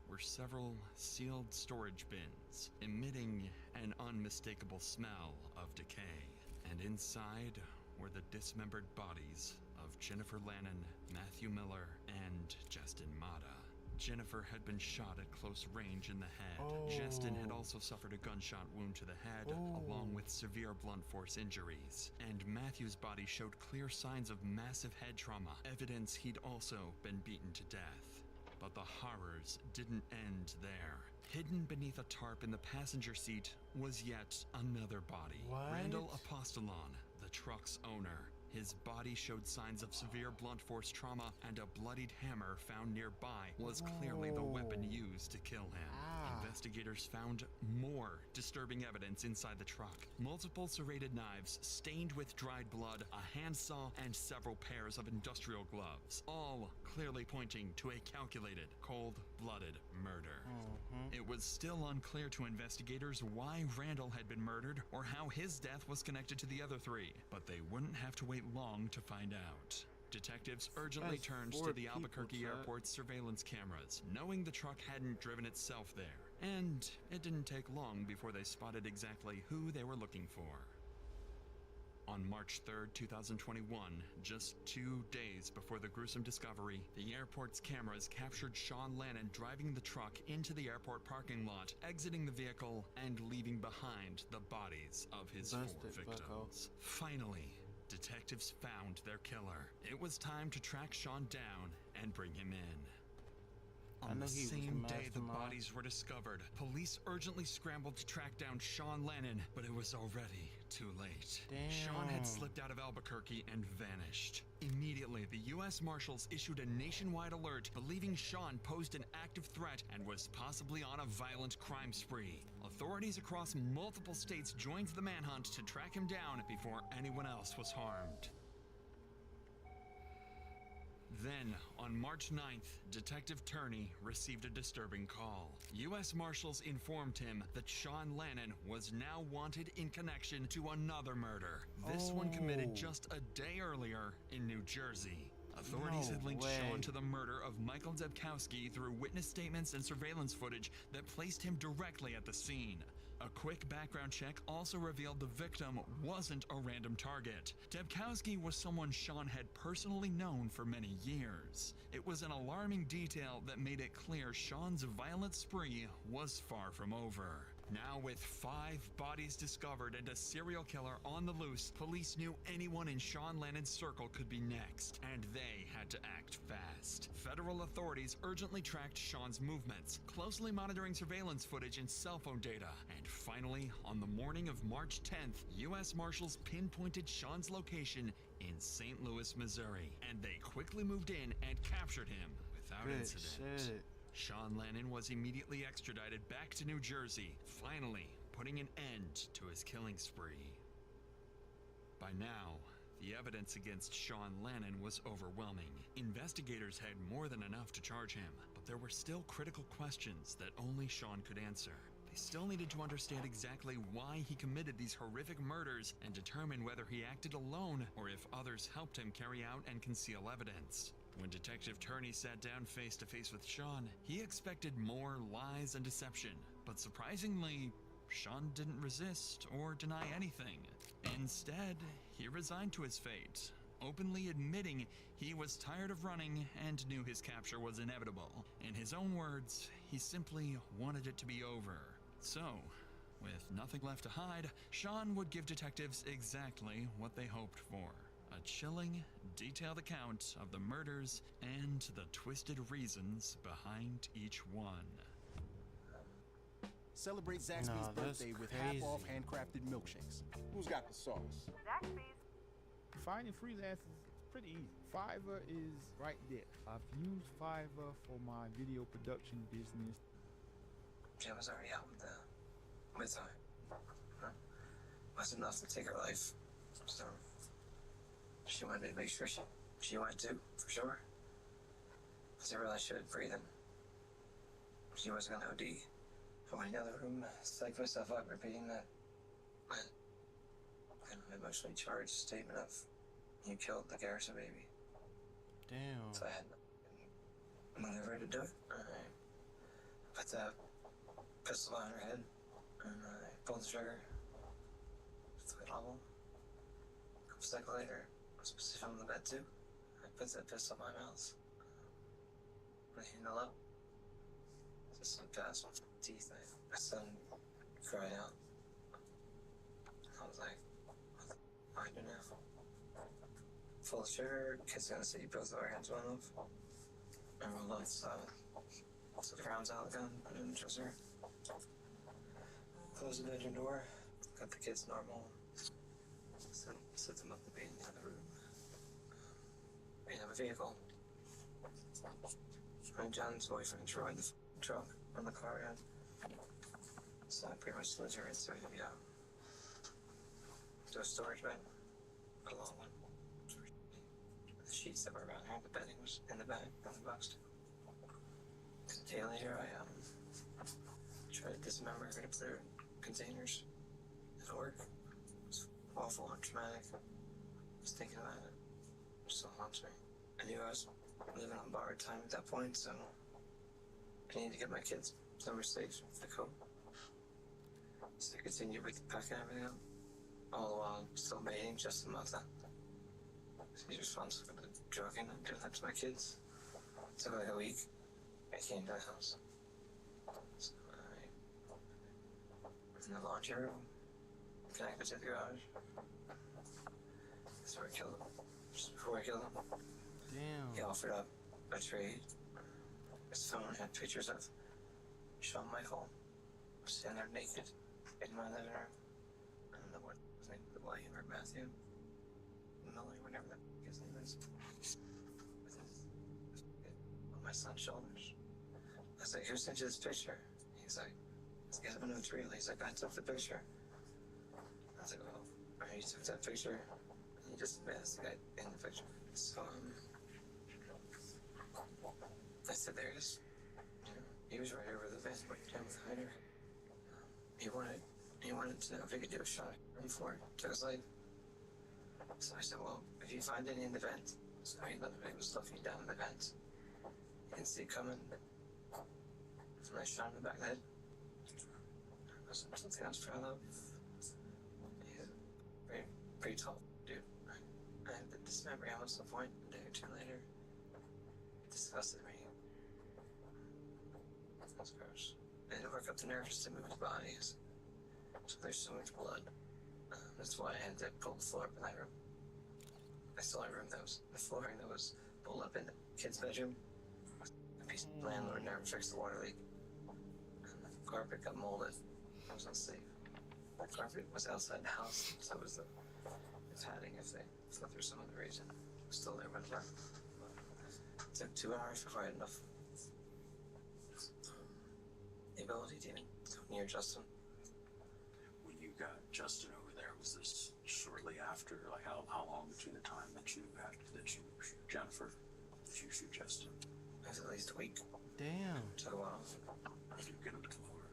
were several sealed storage bins, emitting an unmistakable smell of decay. And inside were the dismembered bodies of Jennifer Lannon, Matthew Miller, and Justin Mata. Jennifer had been shot at close range in the head. Justin had also suffered a gunshot wound to the head, along with severe blunt force injuries. And Matthew's body showed clear signs of massive head trauma, evidence he'd also been beaten to death. But the horrors didn't end there. Hidden beneath a tarp in the passenger seat was yet another body. What? Randall Apostolon, the truck's owner. His body showed signs of severe blunt force trauma, and a bloodied hammer found nearby was clearly the weapon used to kill him. Investigators found more disturbing evidence inside the truck. Multiple serrated knives stained with dried blood, a handsaw, and several pairs of industrial gloves, all clearly pointing to a calculated, cold-blooded murder. It was still unclear to investigators why Randall had been murdered or how his death was connected to the other three, but they wouldn't have to wait long to find out. Detectives urgently That's turned 4 to the people, Albuquerque Chad. airport's surveillance cameras, knowing the truck hadn't driven itself there. And it didn't take long before they spotted exactly who they were looking for. On March 3rd, 2021, just 2 days before the gruesome discovery, the airport's cameras captured Sean Lannon driving the truck into the airport parking lot, exiting the vehicle, and leaving behind the bodies of his 4 Busted, bucko. victims. Finally, detectives found their killer. It was time to track Sean down and bring him in. I On know the he was the same day the mastermind. bodies were discovered, police urgently scrambled to track down Sean Lannon, but it was already too late. Sean had Damn. slipped out of Albuquerque and vanished. Immediately, the U.S. Marshals issued a nationwide alert, believing Sean posed an active threat and was possibly on a violent crime spree. Authorities across multiple states joined the manhunt to track him down before anyone else was harmed. Then, on March 9th, Detective Turney received a disturbing call. U.S. Marshals informed him that Sean Lannon was now wanted in connection to another murder. This one committed just a day earlier in New Jersey. Authorities No had linked way. Sean to the murder of Michael Debkowski through witness statements and surveillance footage that placed him directly at the scene. A quick background check also revealed the victim wasn't a random target. Debkowski was someone Sean had personally known for many years. It was an alarming detail that made it clear Sean's violent spree was far from over. Now, with 5 bodies discovered and a serial killer on the loose, police knew anyone in Sean Lannon's circle could be next, and they had to act fast. Federal authorities urgently tracked Sean's movements, closely monitoring surveillance footage and cell phone data. And finally, on the morning of March 10th, U.S. Marshals pinpointed Sean's location in St. Louis, Missouri, and they quickly moved in and captured him without Good incident. shit. Sean Lannon was immediately extradited back to New Jersey, finally putting an end to his killing spree. By now, the evidence against Sean Lannon was overwhelming. Investigators had more than enough to charge him, but there were still critical questions that only Sean could answer. They still needed to understand exactly why he committed these horrific murders and determine whether he acted alone or if others helped him carry out and conceal evidence. When Detective Turney sat down face to face with Sean, he expected more lies and deception, but surprisingly, Sean didn't resist or deny anything. Instead, he resigned to his fate, openly admitting he was tired of running and knew his capture was inevitable. In his own words, he simply wanted it to be over. So, with nothing left to hide, Sean would give detectives exactly what they hoped for. A chilling, detailed account of the murders and the twisted reasons behind each one. Celebrate Zaxby's Nah, that's birthday with crazy. half-off handcrafted milkshakes. Who's got the sauce? Finding freelancers is pretty easy. Fiverr is right there. I've used Fiverr for my video production business. Jen was already out with her. Wasn't enough to take her life. So she wanted me to make sure she went too, for sure. Because I realized she was breathing. She wasn't gonna OD. I went in the other room, psyched myself up, repeating that an emotionally charged statement of, "You killed the Garrison baby." Damn. So I had whatever to do it. put the pistol behind her head, and I pulled the trigger. Took it level. A couple seconds later, I was positioned on the bed too. I put the pistol in my mouth. Put the handle up. Just slipped past my teeth. My son cried out. I was like, what do I do now? Full of trigger, kid's gonna see both of our hands went off. I rolled off the side. Took the rounds out of the gun, put it in the dresser. Closed the bedroom door, got the kids normal. Set them up to be in the other room. We have a vehicle. And John's boyfriend drove the truck on the car in. So I pretty much slid her into to a storage bin. A long one. The sheets that were around her, the bedding was in the bag, in the box. A day later, I tried to dismember her to put her in containers. It'll work. It was awful and traumatic. I was thinking about it. It still haunts me. I knew I was living on borrowed time at that point, so I needed to get my kids somewhere safe to cope. So I continued with packing everything up. All the while, still baiting Justin Mata. He's responsible for the drugging and doing that to my kids. It took like a week. I came to the house. So I was in the laundry room, connected to the garage. That's where I killed him. Just before I killed him, Damn. he offered up a trade. His phone had pictures of Shawn Michael standing there naked in my living room. I don't know what his name was, William or Matthew Miller, whatever that his name is. With his on my son's shoulders. I was like, who sent you this picture? He's like, I don't know it's real. He's like, I took the picture. I was like, oh, alright, you took that picture. And he just admitted the guy in the picture. So, I said, there it is. You know, he was right over the vent down with Hyder. He wanted to know if he could do a shot before it took his life. So I said, well, if you find any in the vent, so he was looking down the vent. You can see it coming. So I shot him in the back of the head. It was something I was proud of. He's a pretty tall dude. I had to dismember him at some point, a day or two later. It disgusted me. That's gross. I had to work up the nerves to move his body. So there's so much blood. That's why I had to pull the floor up in that room. I still have a room that was, the flooring that was pulled up in the kid's bedroom. A piece of landlord never fixed the water leak. And the carpet got molded. It was unsafe. The carpet was outside the house, so it was the padding if they fell through some other reason. It was still there when it left. It took 2 hours before I had enough the ability to even go near Justin. When you got Justin over there, was this shortly after? Like how long between the time that you shoot Jennifer, that you shoot Justin? It was at least a week. Damn. Took a while. Did you get him to the floor?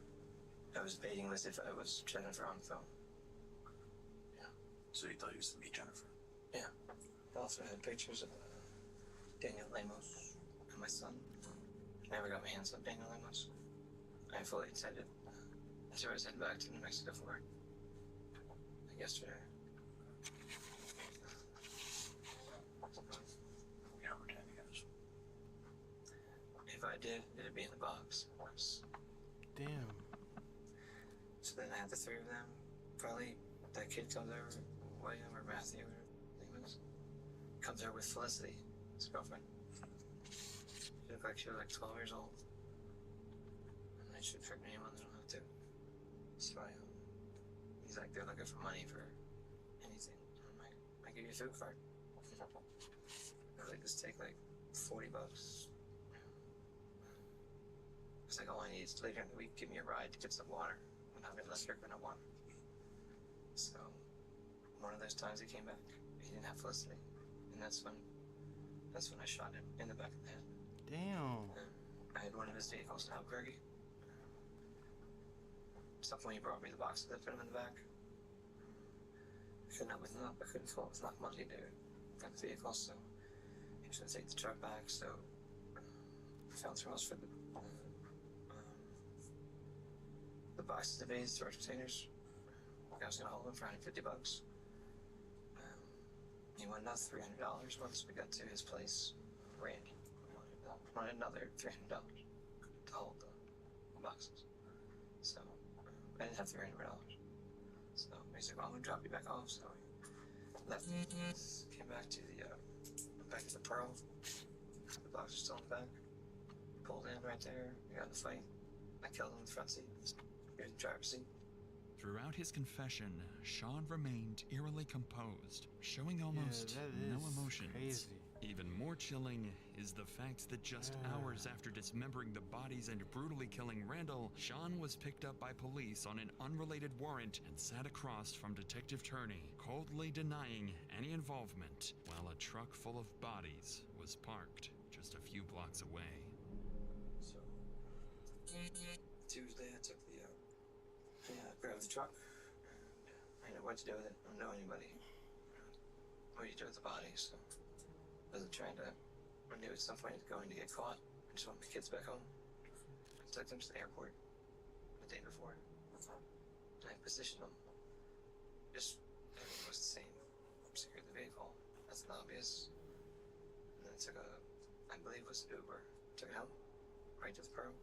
I was baiting as if I was Jennifer on the phone. Yeah. So you thought you was to meet Jennifer? Yeah. I also had pictures of Daniel Lemos and my son. I never got my hands on Daniel Lemos. I fully intended. That's where I was heading back to New Mexico for. Like yesterday. Yeah, we're 10 guys. If I did, it'd be in the box. Damn. So then I had the 3 of them. Probably that kid comes over, William or Matthew, or whatever his name was. Comes over with Felicity, his girlfriend. She looked like she was like 12 years old. And I should figure anyone they don't have to. So he's like, they're looking for money for anything. I'm like, I give you a food card. They're like, just take like $40. It's like, all I need is later in the week, give me a ride to get some water. I'm having less liquor than water. So, one of those times he came back, he didn't have Felicity. And that's when I shot him in the back of the head. Damn. I had one of his vehicles in Albuquerque. Some point he brought me the box that put him in the back. I couldn't come up with enough money to get the vehicle, so he was gonna take the truck back, so I found somewhere else for the boxes of A's storage containers. I was gonna hold them for $150. He wanted another $300 once we got to his place. Randy wanted another $300 to hold the boxes. So I didn't have $300. So he's like, well, I'm gonna drop you back off. So we left, came back to the Pearl. The box was still in the back. Pulled in right there. We got in the fight. I killed him in the front seat. He was in the driver's seat. Throughout his confession, Sean remained eerily composed, showing almost no emotions. Crazy. Even more chilling is the fact that just hours after dismembering the bodies and brutally killing Randall, Sean was picked up by police on an unrelated warrant and sat across from Detective Turney, coldly denying any involvement, while a truck full of bodies was parked just a few blocks away. So Tuesday, I took grabbed the truck. I didn't know what to do with it. I don't know anybody. What do you do with the bodies? So I wasn't trying to. I knew at some point it was going to get caught. I just wanted my kids back home. I took them to the airport the day before. And I positioned them. Just everything was the same. Secured the vehicle. That's obvious. And then I took I believe it was an Uber. Took it home. Right to the Pearl.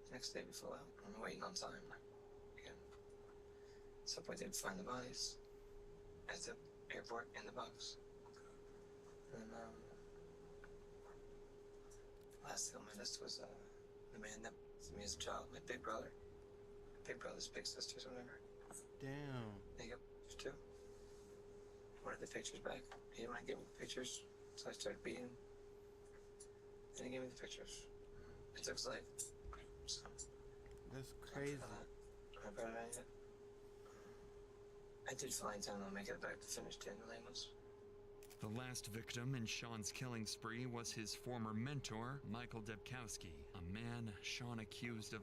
The next day we flew out. I'm waiting on time. Again. At some point they'd find the bodies at the airport in the box. And last thing on my list was the man that was me as a child, my big brother. Big brother's big sisters or whatever. Damn. They got pictures too. Wanted the pictures back. He didn't want to give me the pictures, so I started beating him. Then he gave me the pictures. It took his life. So, that's crazy. My brother and I did fine time to make it back to finish 10 Lamos. The last victim in Sean's killing spree was his former mentor, Michael Debkowski, a man Sean accused of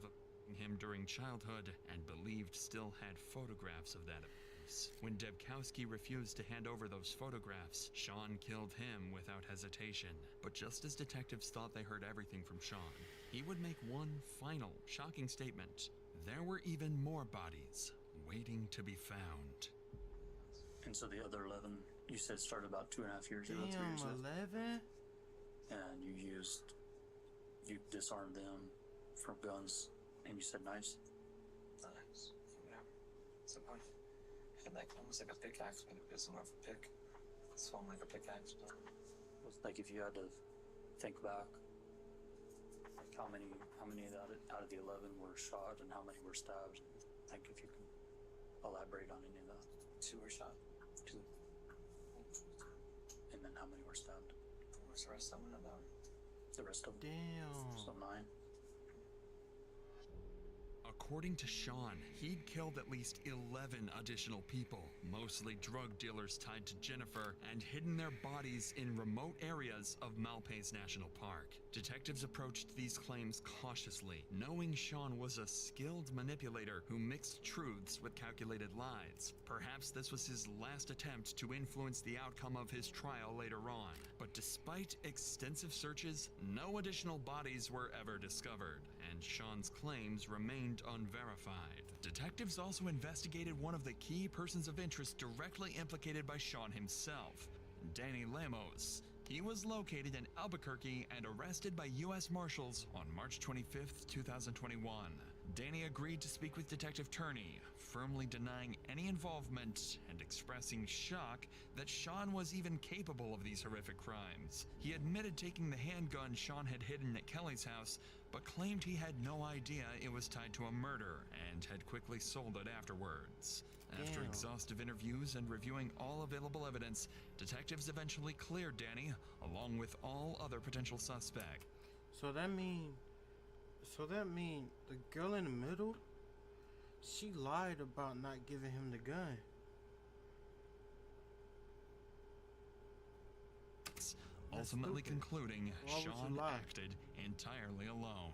him during childhood and believed still had photographs of that abuse. When Debkowski refused to hand over those photographs, Sean killed him without hesitation. But just as detectives thought they heard everything from Sean, he would make one final shocking statement. There were even more bodies waiting to be found. And so the other 11, you said started about 2.5 years ago, 3 years ago. 11? And you disarmed them from guns, and you said knives? Knives, whatever. At some point, I had like almost like a pickaxe, but it was more of a pick. It swung like a pickaxe. Like if you had to think back, like how many out of the 11 were shot and how many were stabbed? I think if you can elaborate on any of that. 2 were shot. 2. And then how many were stabbed? What's the rest of them about? The rest of them? Damn. So 9. According to Sean, he'd killed at least 11 additional people, mostly drug dealers tied to Jennifer, and hidden their bodies in remote areas of Malpais National Park. Detectives approached these claims cautiously, knowing Sean was a skilled manipulator who mixed truths with calculated lies. Perhaps this was his last attempt to influence the outcome of his trial later on. But despite extensive searches, no additional bodies were ever discovered, and Sean's claims remained unverified. Detectives also investigated one of the key persons of interest directly implicated by Sean himself, Danny Lemos. He was located in Albuquerque and arrested by U.S. Marshals on March 25th, 2021. Danny agreed to speak with Detective Turney, firmly denying any involvement and expressing shock that Sean was even capable of these horrific crimes. He admitted taking the handgun Sean had hidden at Kelly's house, but claimed he had no idea it was tied to a murder and had quickly sold it afterwards. After exhaustive interviews and reviewing all available evidence, detectives eventually cleared Danny, along with all other potential suspects. So that mean the girl in the middle, she lied about not giving him the gun. Ultimately stupid. concluding Why would you Sean lie? acted entirely alone.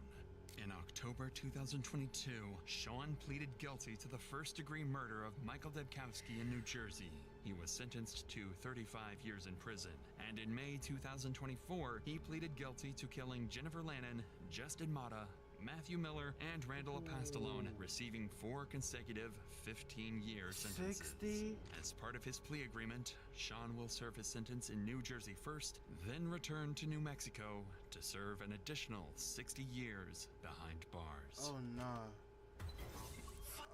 In October 2022, Sean pleaded guilty to the first-degree murder of Michael Debkowski in New Jersey. He was sentenced to 35 years in prison, and in May 2024, he pleaded guilty to killing Jennifer Lannon, Justin Mata, Matthew Miller and Randall Apostolone receiving 4 consecutive 15-year sentences. 60? As part of his plea agreement, Sean will serve his sentence in New Jersey first, then return to New Mexico to serve an additional 60 years behind bars. Oh nah.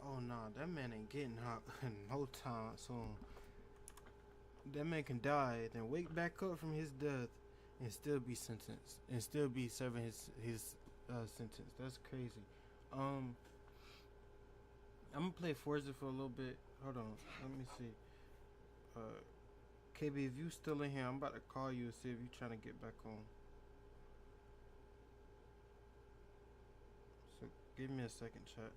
Oh nah, that man ain't getting out in no time soon. That man can die, then wake back up from his death and still be sentenced and still be serving his sentence. That's crazy. I'm gonna play Forza for a little bit. Hold on, let me see. KB, if you still in here, I'm about to call you and see if you trying to get back on. So give me a second, chat.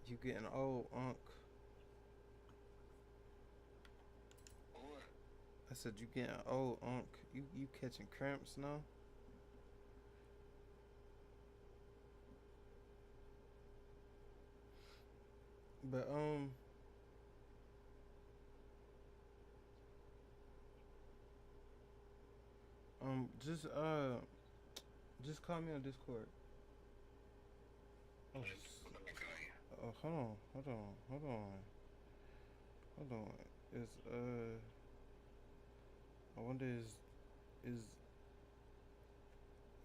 You getting old, Unc. I said you getting old, Unc. You catching cramps now? But just call me on Discord. Oh, oh, hold on. Is I wonder is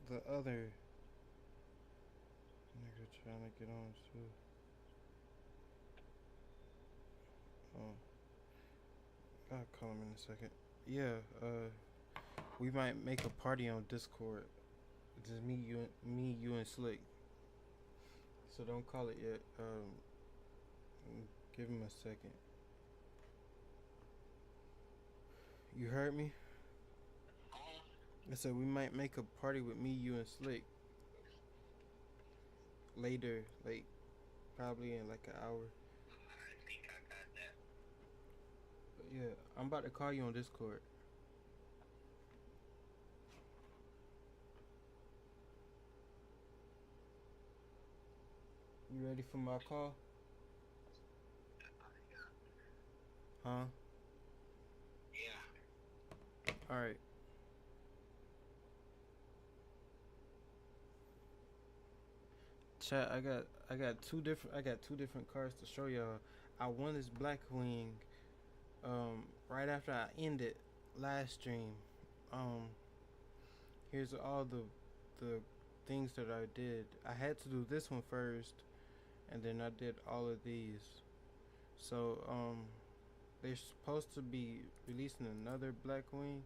the other nigga trying to get on too? Oh, I'll call him in a second. Yeah, we might make a party on Discord. Just me, you, and Slick. So don't call it yet. Give him a second. You heard me? I said we might make a party with me, you, and Slick. Later, like probably in like an hour. I think I got that. But yeah, I'm about to call you on Discord. You ready for my call? Huh? Yeah. All right. Chat, I got two different cars to show y'all. I won this Blackwing right after I ended last stream. Here's all the things that I did. I had to do this one first, and then I did all of these. So they're supposed to be releasing another Blackwing,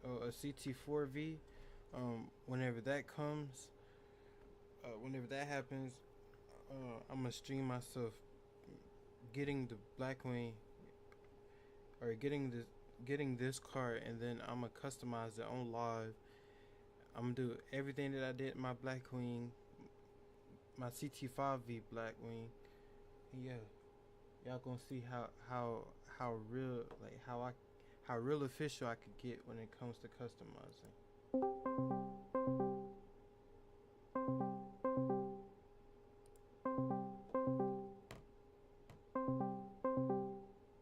a CT4V. Whenever that comes, whenever that happens, I'm gonna stream myself getting the Blackwing or getting this car, and then I'm gonna customize it on live. I'm gonna do everything that I did in my Blackwing, my CT5V Blackwing. Yeah, y'all gonna see how real, like how real official I could get when it comes to customizing.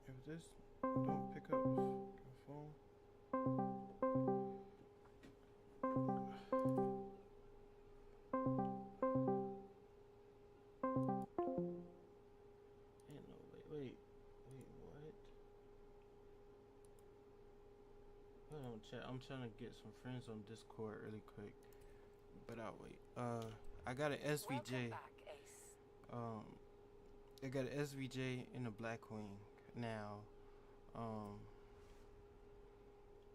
If this don't pick up the phone. Ain't no wait, what? Hold on, chat. I'm trying to get some friends on Discord really quick, but I'll wait. I got an SVJ. I got an SVJ in a Blackwing now.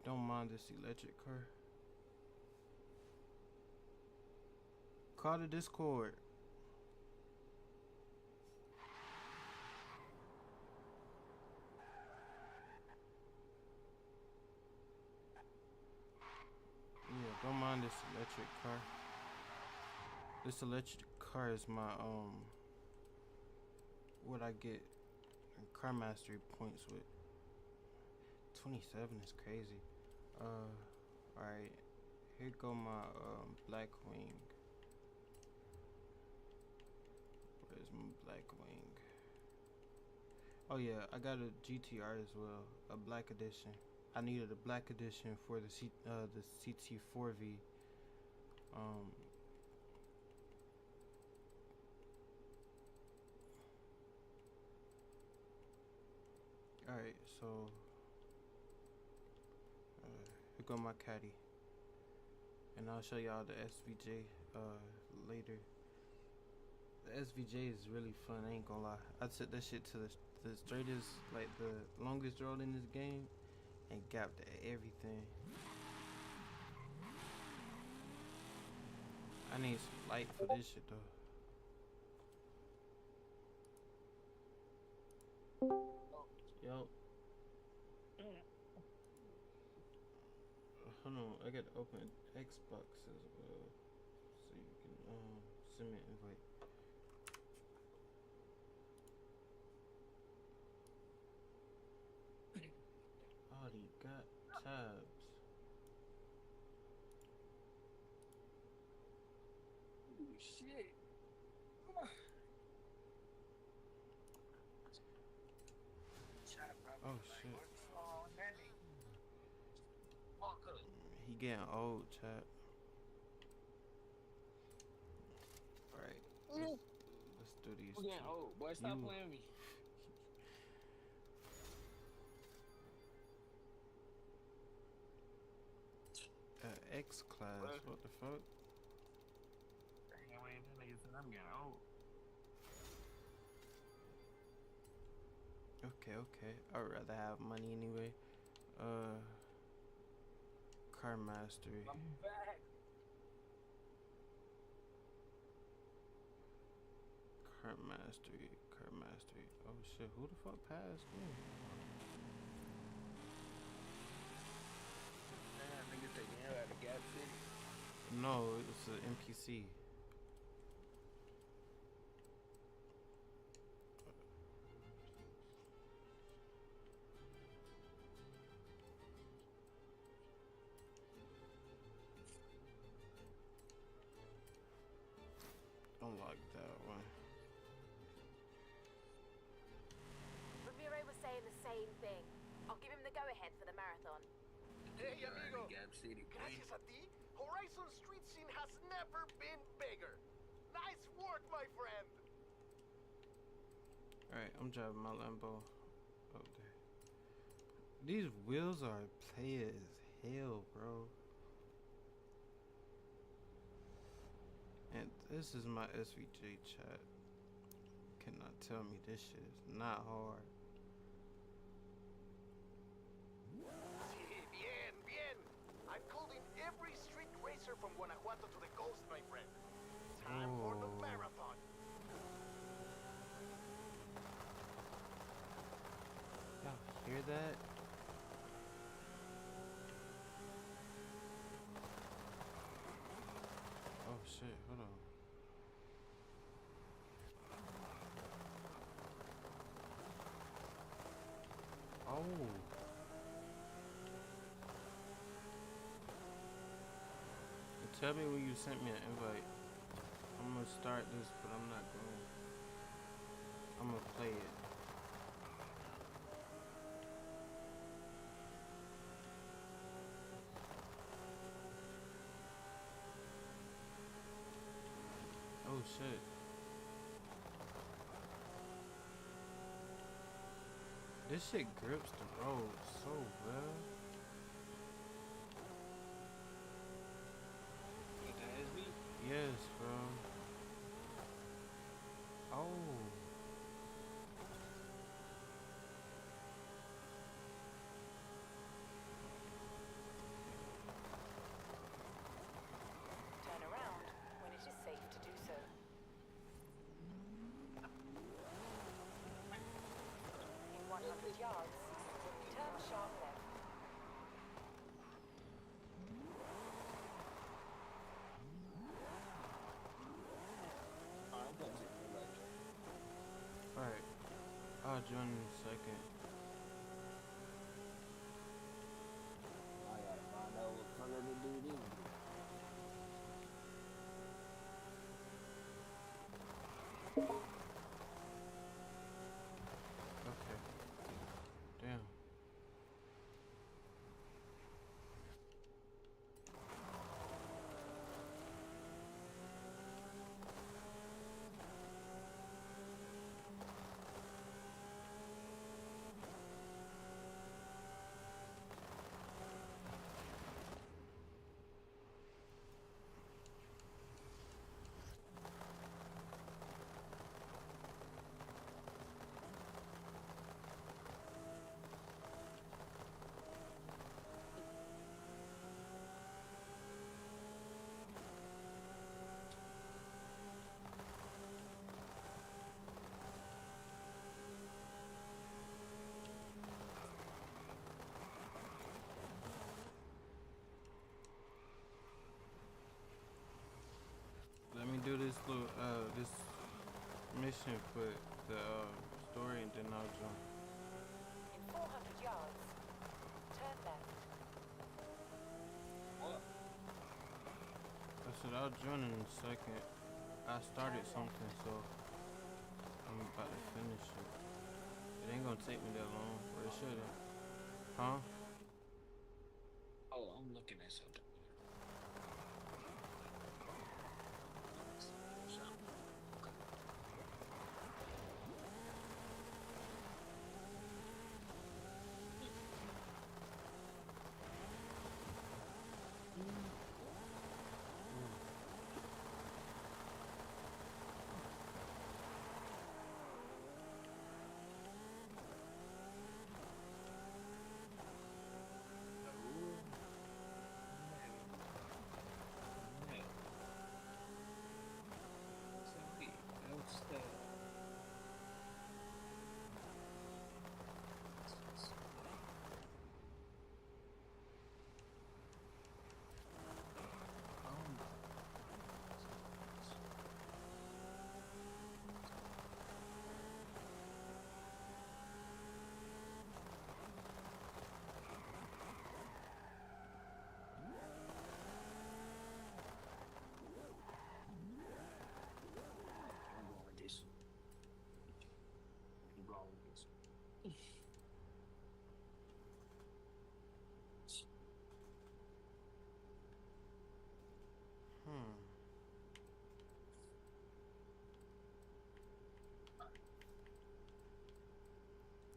Don't mind this electric car. Call the Discord. Yeah, don't mind this electric car. This electric car is my what I get car mastery points with. 27 is crazy. Alright. Here go my Blackwing. Where's my Blackwing? Oh yeah, I got a GTR as well, a black edition. I needed a black edition for the CT4V. Alright, so here go my caddy, and I'll show y'all the SVJ later. The SVJ is really fun, I ain't gonna lie. I took that shit to the straightest, like the longest road in this game, and gapped everything. I need some light for this shit though. Yo. Hold on, I gotta open Xbox as well, so you can send me an invite. Already got tabs. Holy shit. Oh shit. He getting old, chat. Alright. Let's do these. I'm getting old, boy. Stop playing me. X class. What the fuck? I'm getting old. Okay. I'd rather have money anyway. Car mastery. I'm back. Car mastery. Oh shit, who the fuck passed me? Niggas taking hell out of Gap City. No, it's an NPC. Don't like that one. Ramiro was saying the same thing. I'll give him the go-ahead for the marathon. Hey, amigo. Gap City, boy. Gracias a ti, Horizon street scene has never been bigger. Nice work, my friend. Alright, I'm driving my Lambo up there. These wheels are play as hell, bro. And this is my SVJ chat. Cannot tell me this shit is not hard. Bien. I've called in every street racer from Guanajuato to the coast, my friend. Time for the marathon. Y'all hear that? Oh shit, hold on. Oh. Tell me when you sent me an invite. I'm gonna start this, but I'm not going. I'm gonna play it. Oh shit. This shit grips the road so well. Yes, bro. Oh. Turn around when it is safe to do so. In 100 yards, turn sharp left. Alright. I'll join in a second. I gotta find out what color the dude is. Okay. Damn. Let me do this little this mission for the story, and then I'll join. In 400 yards, turn left. I said I'll join in a second. I started something, so I'm about to finish it. It ain't gonna take me that long, but it shouldn't. Huh? Oh, I'm looking at something.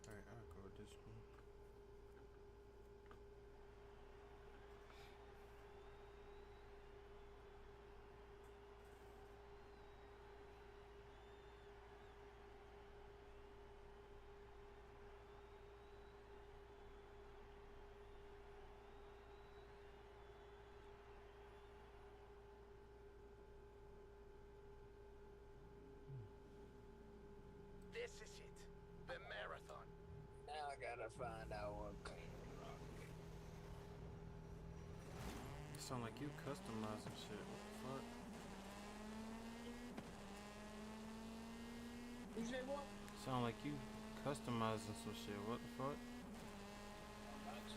Alright, I'll go with this one. This is it. The marathon. Now I gotta find out what color the rock is. You sound like you customizing shit. What the fuck? You say what? Sound like you customizing some shit. What the fuck? I'm about to.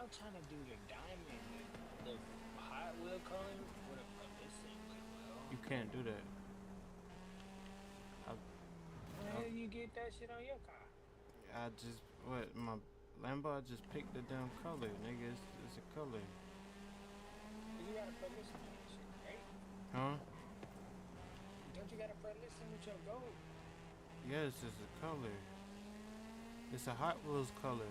I'm trying to do the diamond, the Hot Wheel color. What if this thing went well? You can't do that. How did you get that shit on your car? I just my Lambo. I just picked the damn color, nigga. It's a color. You gotta put this on that shit, right? Huh? Don't you gotta put this in with your gold? Yes, it's a color. It's a Hot Wheels color.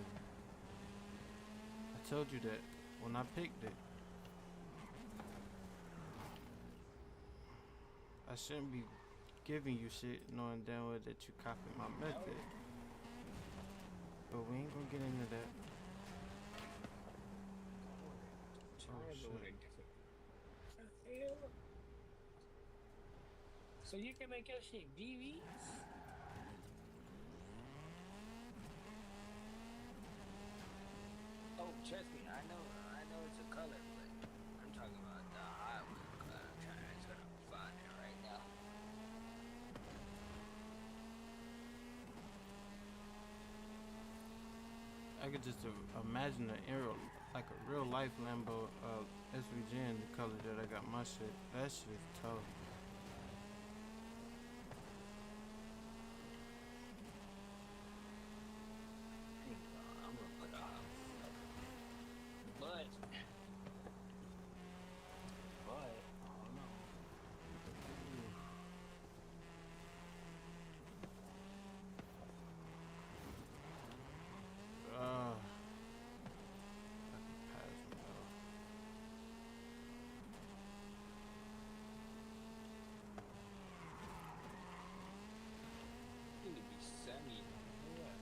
I told you that when I picked it. I shouldn't be giving you shit knowing damn well that you copied my method. But we ain't gonna get into that. Oh, shit. So you can make your shit BBs? Oh, trust me, I know it's a color, but I'm talking about the Hot Wheel color. I'm trying to find it right now. I could just imagine like a real life Lambo SVJ in the color that I got my shit. That shit is tough. I'm gonna put a Hot Wheel. But I don't know. Need to be semi. Yeah.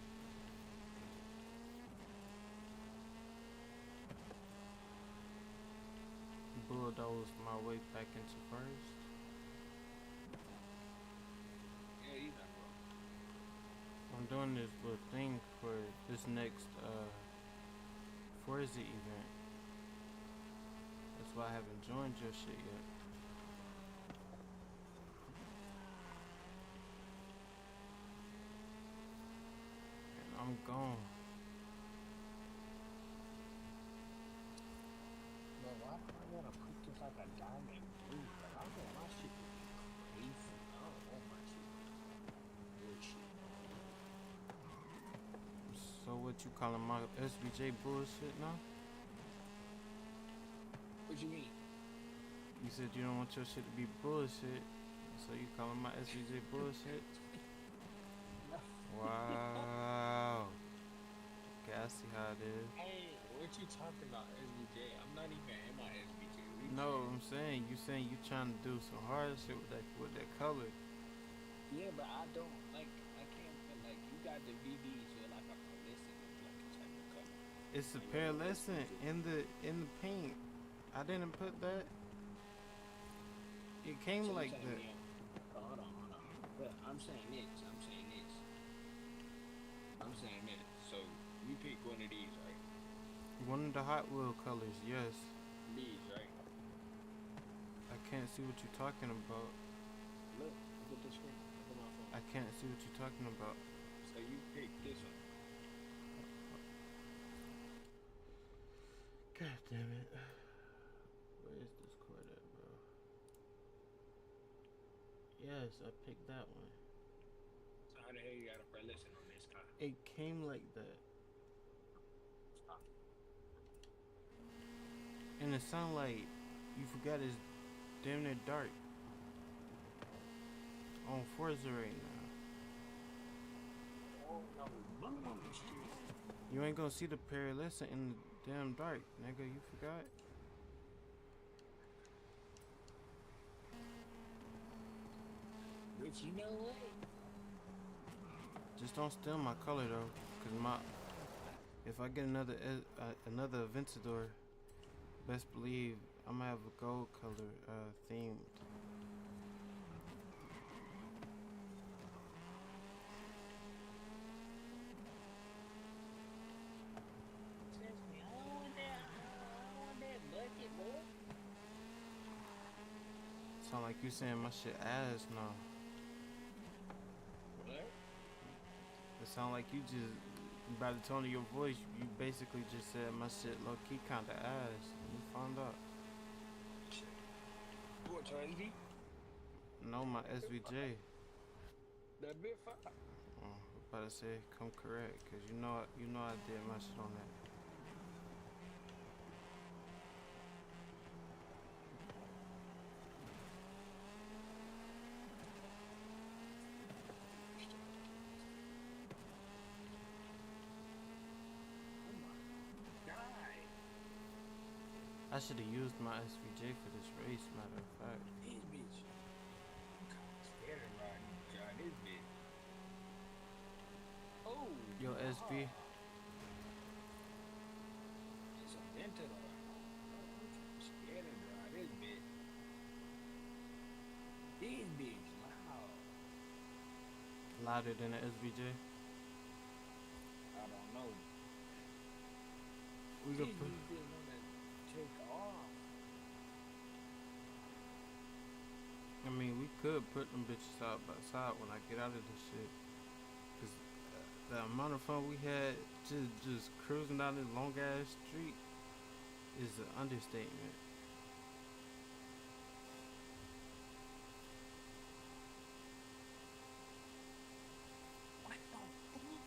Bulldoze my way back into first. Yeah, you not wrong. I'm doing this little thing for this next Forza event. That's why I haven't joined your shit yet. And I'm gone. But why do I gotta put this like a diamond blue? Like, I want my shit to be crazy. I don't want my shit to be bullshit. So what you calling my SVJ bullshit now? What you mean? You said you don't want your shit to be bullshit. So you calling my SVJ bullshit? Wow. Okay, I see how it is. Hey, what you talking about, SVJ? I'm not even in my SVJ. No, I'm saying you trying to do some hard shit with that color. Yeah, but I don't like. I can't. Like, you got the BBs with like a pearlescent like a type of color. It's a pearlescent in the paint. I didn't put that. It came So like you're that. telling me, hold on. But I'm saying this. So you pick one of these, right? One of the Hot Wheel colors, yes. These, right? I can't see what you're talking about. Look at the screen. Look at my phone. I can't see what you're talking about. So you pick this one. God damn it. Where is this cord at, bro? Yes, I picked that one. So how the hell you got a pearlescent on this car? It came like that. Stop. And it sound like you forgot it's damn near dark on Forza right now. Oh no, shit. You ain't gonna see the pearlescent in the damn dark, nigga. You forgot? But you know what? Just don't steal my color though, cause if I get another Aventador, best believe I'm gonna have a gold color themed. Trust me, I don't want that bucket, boy. Sound like you saying my shit ass now. What? It sound like you just By the tone of your voice, you basically just said my shit low key kinda ass. You found out. What, your SB? No, my SVJ. That bit fire. About to say, come correct, cause you know I did my shit on that. I should have used my SVJ for this race, matter of fact. This bitch. I'm kinda scared of riding drive this bitch. Oh! Yo, SB. It's a dented on. I'm scared of drive this bitch. This bitch, loud. Louder than the SVJ. I don't know. We This could put. bitch just wanna take off. I mean, we could put them bitches side by side when I get out of this shit. Cause the amount of fun we had just cruising down this long ass street is an understatement. What the fuck?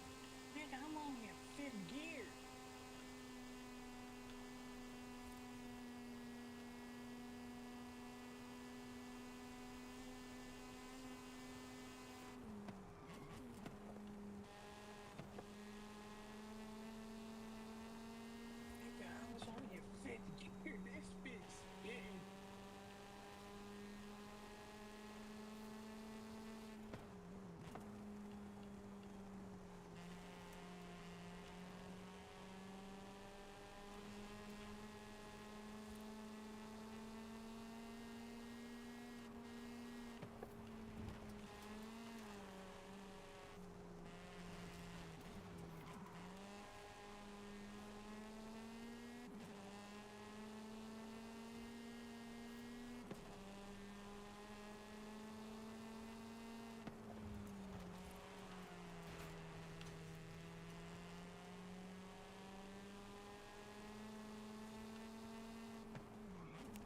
Nigga, I'm on your fifth gear. Nigga, I was on your fifth gear. This bitch spitting.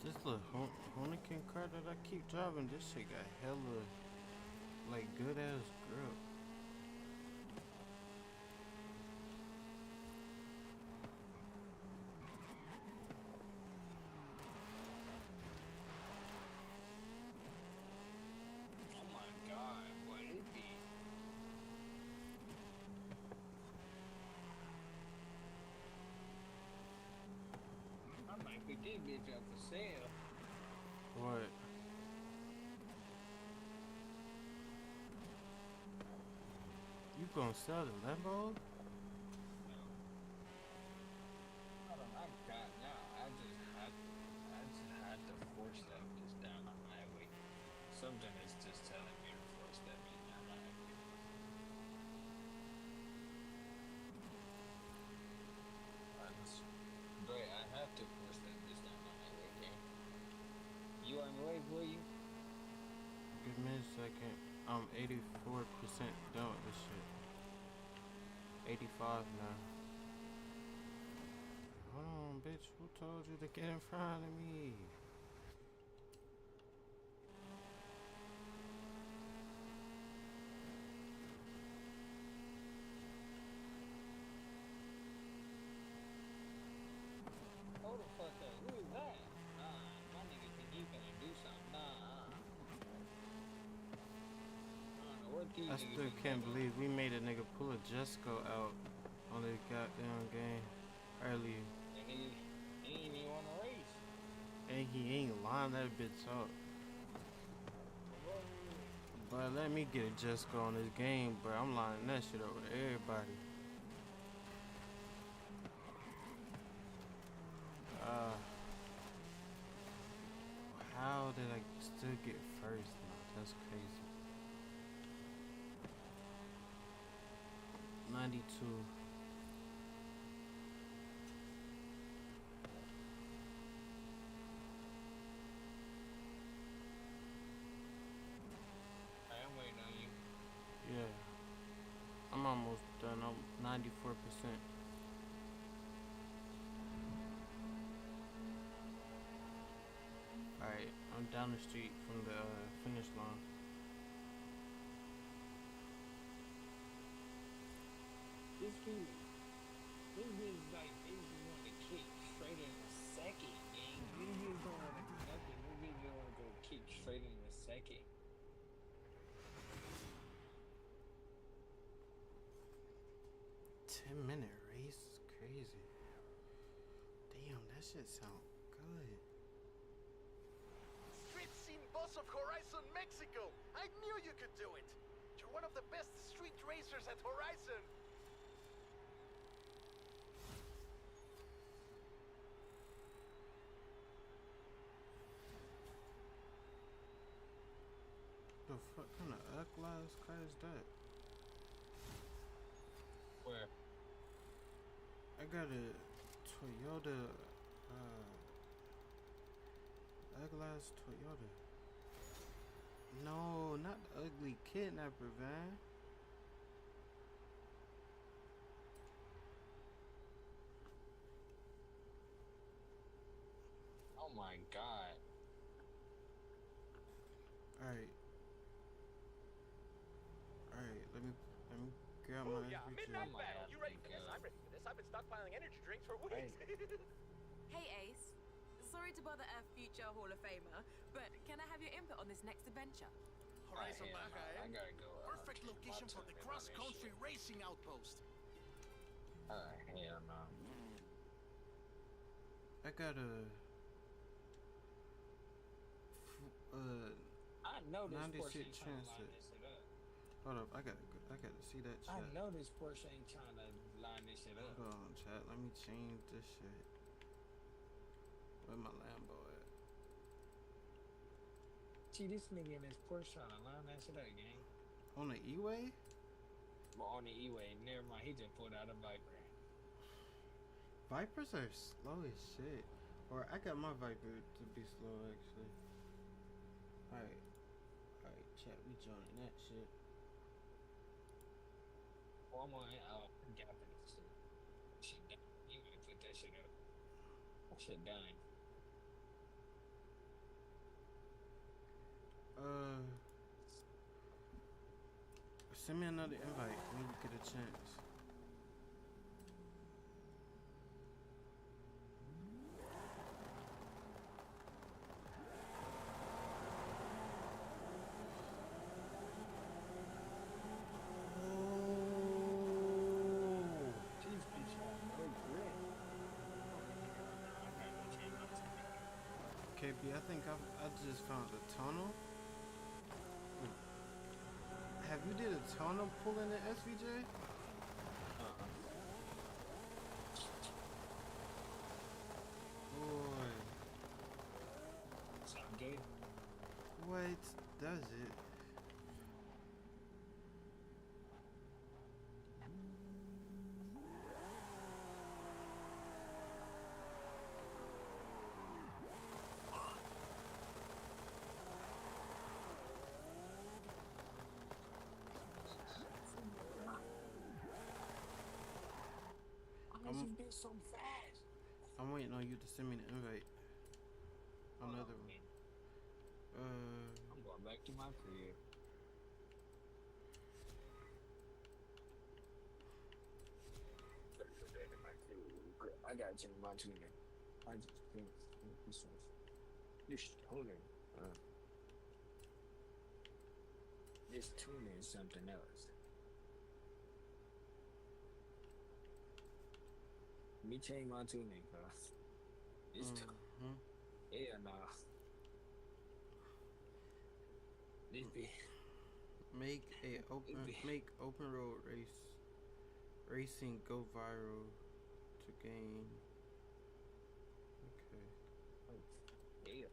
This little Hoonigan car that I keep driving, this shit got hella, like, good ass grip. Oh my god, what is it? I might put this bitch up for sale. What? You gonna sell the Lambo? I got now. I just had to force that just down the highway. Something is just telling me to force that bitch down the highway. But I have to force that bitch down the highway, okay? You on the way, will you? Give me a second. I'm 84% done with this shit. 85 now. Hold on, bitch. Who told you to get in front of me? Hold the fuck up. Who is that? Nah, my nigga think you finna do something. Nah. I don't know what these I niggas still think can't they believe we made a nigga pull a Jesco out on this goddamn game earlier. And he ain't even wanna race. And he ain't lined that bitch up. But let me get a Jesco on this game, bro. I'm lining that shit over to everybody. How did I still get first? That's crazy. 92. I am waiting on you. Yeah. I'm almost done. I'm 94% Alright, I'm down the street from the finish line. This dude is like, they just want to kick straight in the second, gang. These dudes don't want to do nothing. These dudes want to go kick straight in the second. 10-minute race is crazy. Damn, that shit sound good. Street scene boss of Horizon Mexico! I knew you could do it! You're one of the best street racers at Horizon! The fuck kind of Atlas car is that? Where? I got a Toyota, Atlas Toyota. No, not the ugly kidnapper van. Oh my god. Alright. Alright, let me grab my Yeah, SVJ. midnight battle. You ready for this? I'm ready for this. I've been stockpiling energy drinks for weeks. Hey Ace, sorry to bother a future Hall of Famer, but can I have your input on this next adventure? Horizon Hell Baja, no, I eh? gotta go. Perfect location for the cross-country racing outpost. Hell no. I got a I know this 96 Porsche ain't trying to chance line it. this shit up. Hold up, I gotta see that I chat. know this Porsche ain't trying to line this shit up. Hold on, chat. Let me change this shit. Where my Lambo at? See, this nigga in this Porsche trying to line that shit up, gang. On the E-way? But on the E-way, never mind, he just pulled out a Viper. Vipers are slow as shit. Or I got my Viper to be slow actually. Alright. Alright, chat, we joining that shit. Oh, I'm on gap in this shit. Shit done. You might put that shit up. That shit done. Send me another invite when you get a chance. KB, I think I just found a tunnel. Have you did a tunnel pulling the SVJ? Boy. Sound good? What does it? You've been so fast. I'm waiting on you to send me the invite. Another one. I'm going back to my crib. I gotta change my tuner. I just think this one. This tuner. This tuner is something else. Let me change my tuning, bro. This yeah, nah. This be make open road racing go viral to gain. Okay. Yeah.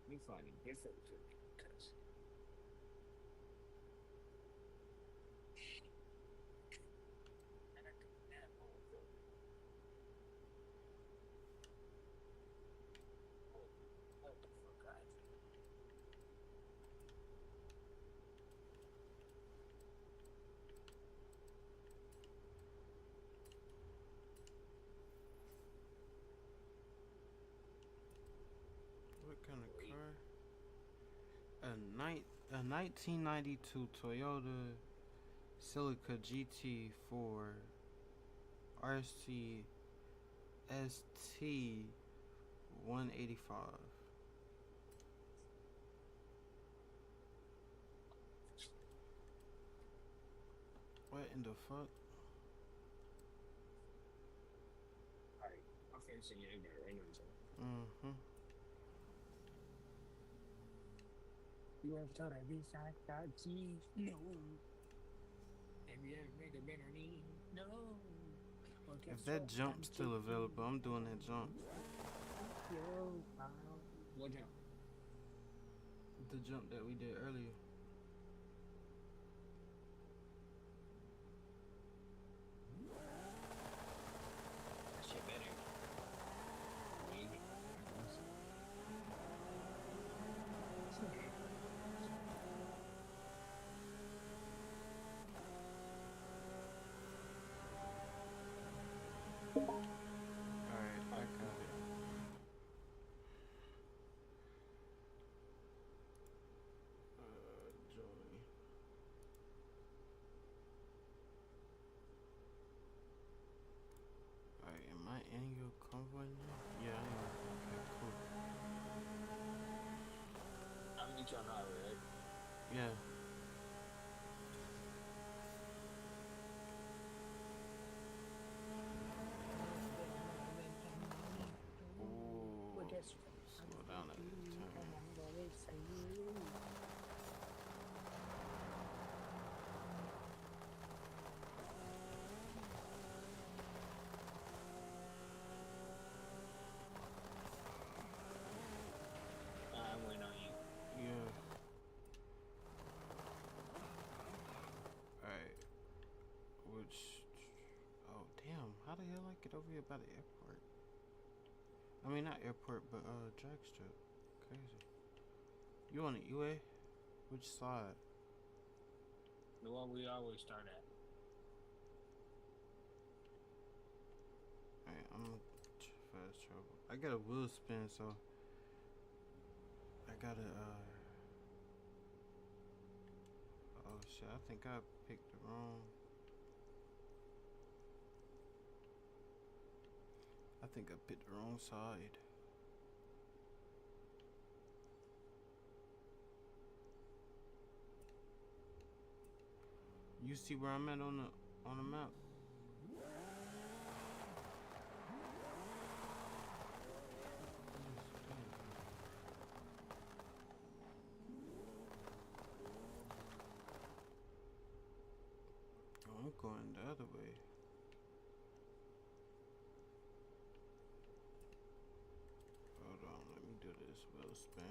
Me finding different tuning because What kind of car? A 1992 Toyota Celica GT4 RC ST 185. What in the fuck? Alright, I'm finishing your ignorant anyways. Mm-hmm. You ever thought I'd be side G? No. Have you ever made a better knee? No. Well, If guess that what? jump's I'm still taking available, I'm doing that jump. What jump? The jump that we did earlier. That shit better. Alright, I got it. Joy. Alright, am I in your convoy now? Yeah, I am. Okay, cool. I'll meet you on the highway, right? Yeah. Ooh, slow down at the turn. I'm waiting on you. Yeah. Alright. Which... Oh, damn. How the hell I get over here by the airport? I mean, not airport, but, drag strip. Crazy. You on the UA? Which side? The one we always start at. Alright, I'm gonna fast travel. I got a wheel spin, so... I gotta, oh shit, I think I picked the wrong... I think I picked the wrong side. You see where I'm at on the map? Oh, I'm going the other way. Hold on, let me do this wheel spin.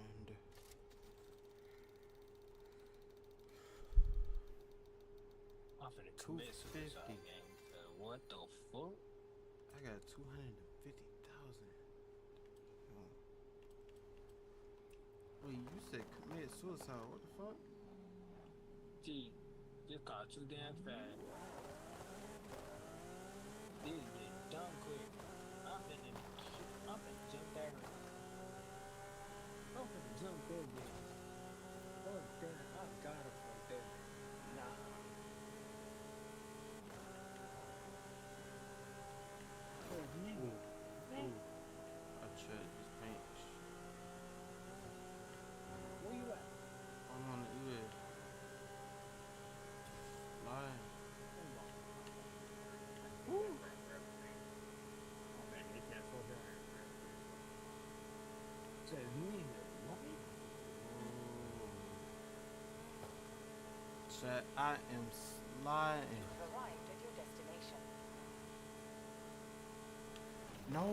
I'm finna commit suicide, gang. What the fuck? I got 250,000. Wait, you said commit suicide? What the fuck? Gee, this car too damn fast. This is dumb quick. I'm finna jump that. I'm finna jump that bitch. Oh damn, I gotta fuck that. Nah. Ooh. I tried this paint. Where you at? I'm on the UA. Lying. Woo! Oh man, they can't fall down. Says me in the what? Chat, I am sliding. You've arrived at your destination. No!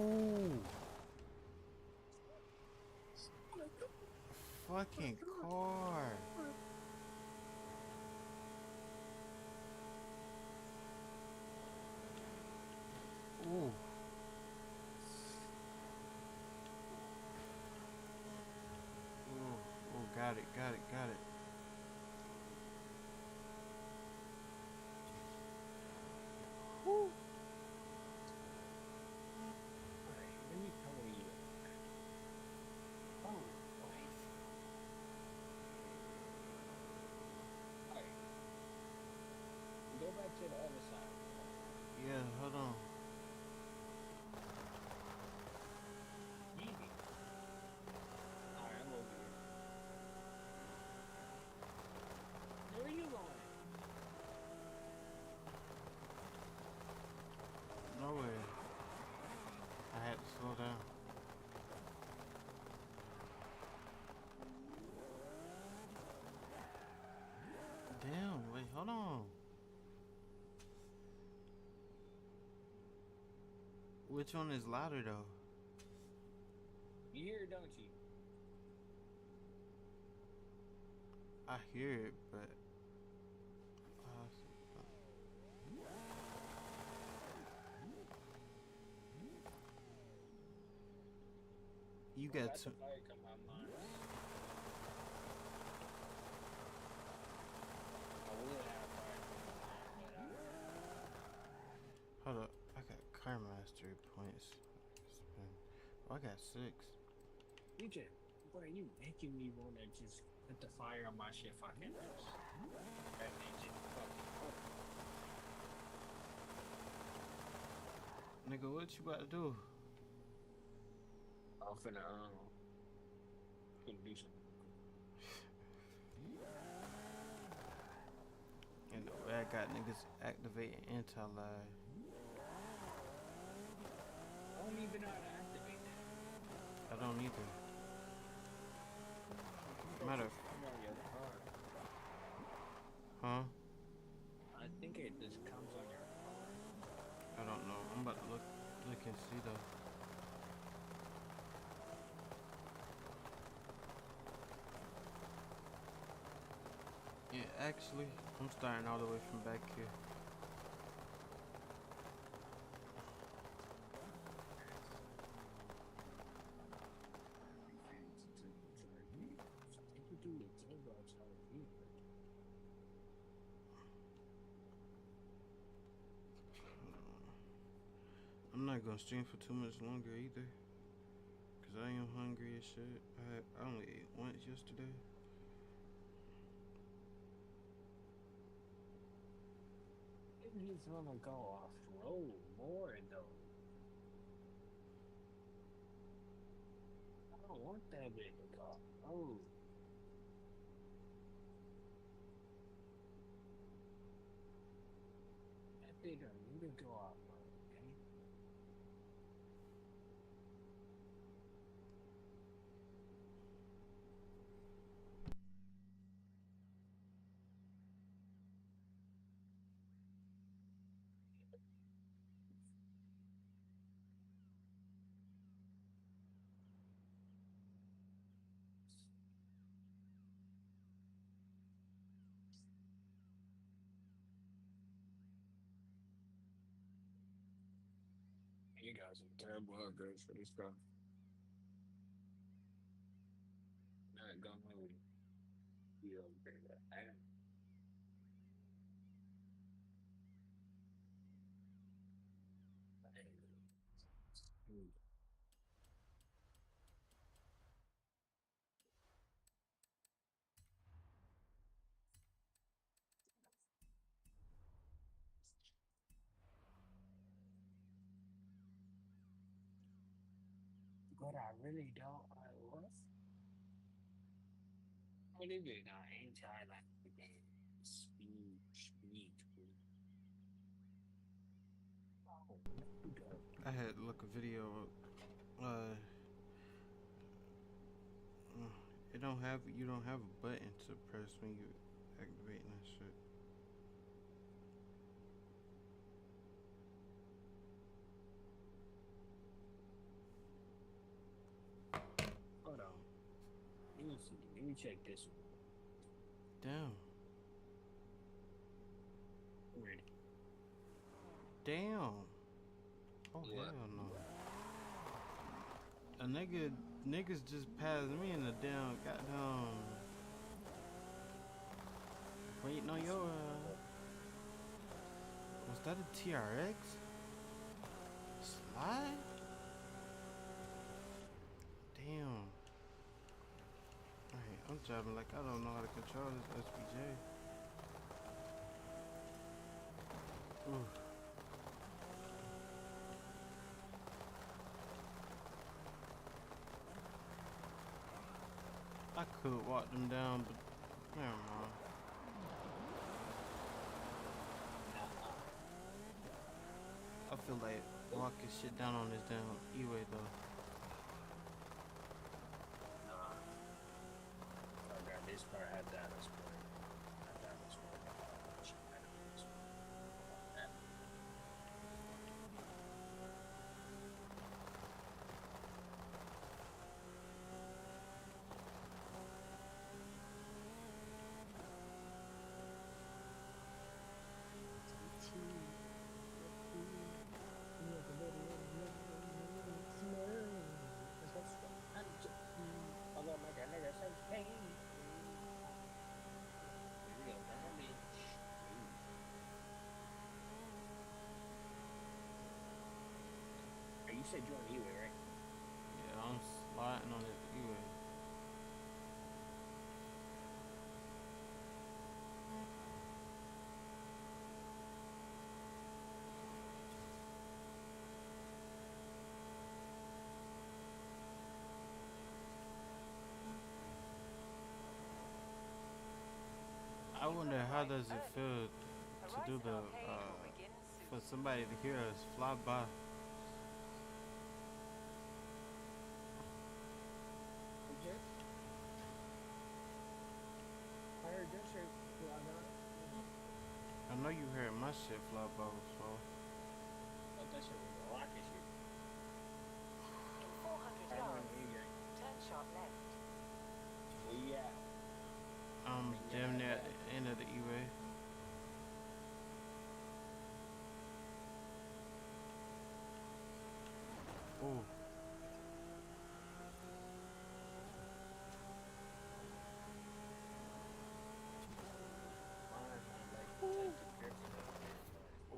Fucking car. Ooh. Oh, got it. Woo. Alright, let me tell you. Oh, hold on. Which one is louder though? You hear it, don't you? I hear it, but you got to. to. Hold up, I got car mastery points. Oh, I got 6. DJ, what are you making me wanna just put the fire on my shit fucking house? That makes it fucking Nigga, what you about to do? I'm finna do something. And the way I got niggas activating anti-live. I don't even know how to activate that. I don't either. Matter of Huh? I think it just comes on your car. I don't know. I'm about to look and see though. Yeah, actually, I'm starting all the way from back here. I'm not gonna stream for too much longer either, cause I am hungry as shit. I only ate once yesterday. He's gonna go off road more though. I don't want that big to go off road. That big don't need to go off road, okay? You got some terrible upgrades for this car. Not gonna be upgraded. But I really don't. I was. What is it? Anti-like speed. I had to look a video. You don't have a button to press when you activating that shit. Hold on. Let me see. Let me check this one. Damn. Ready. Damn. Oh hell no. Niggas just passed me in the damn goddamn waiting on your was that a TRX? Slide? Damn. Alright, I'm driving like I don't know how to control this SPJ. Ooh. I could walk them down, but never mind. I feel like walking shit down on this damn E-way though. I got this part, had that as well. said you're on the E-way, right? Yeah, I'm sliding on it anyway. I wonder how does it feel to do the for somebody to hear us fly by. I heard your shit fly by. I know you heard my shit fly by before. Thought that shit was a rocket shit. In 400 yards, turn sharp left. Where you at? I'm damn near at the end of the E-way. Oh.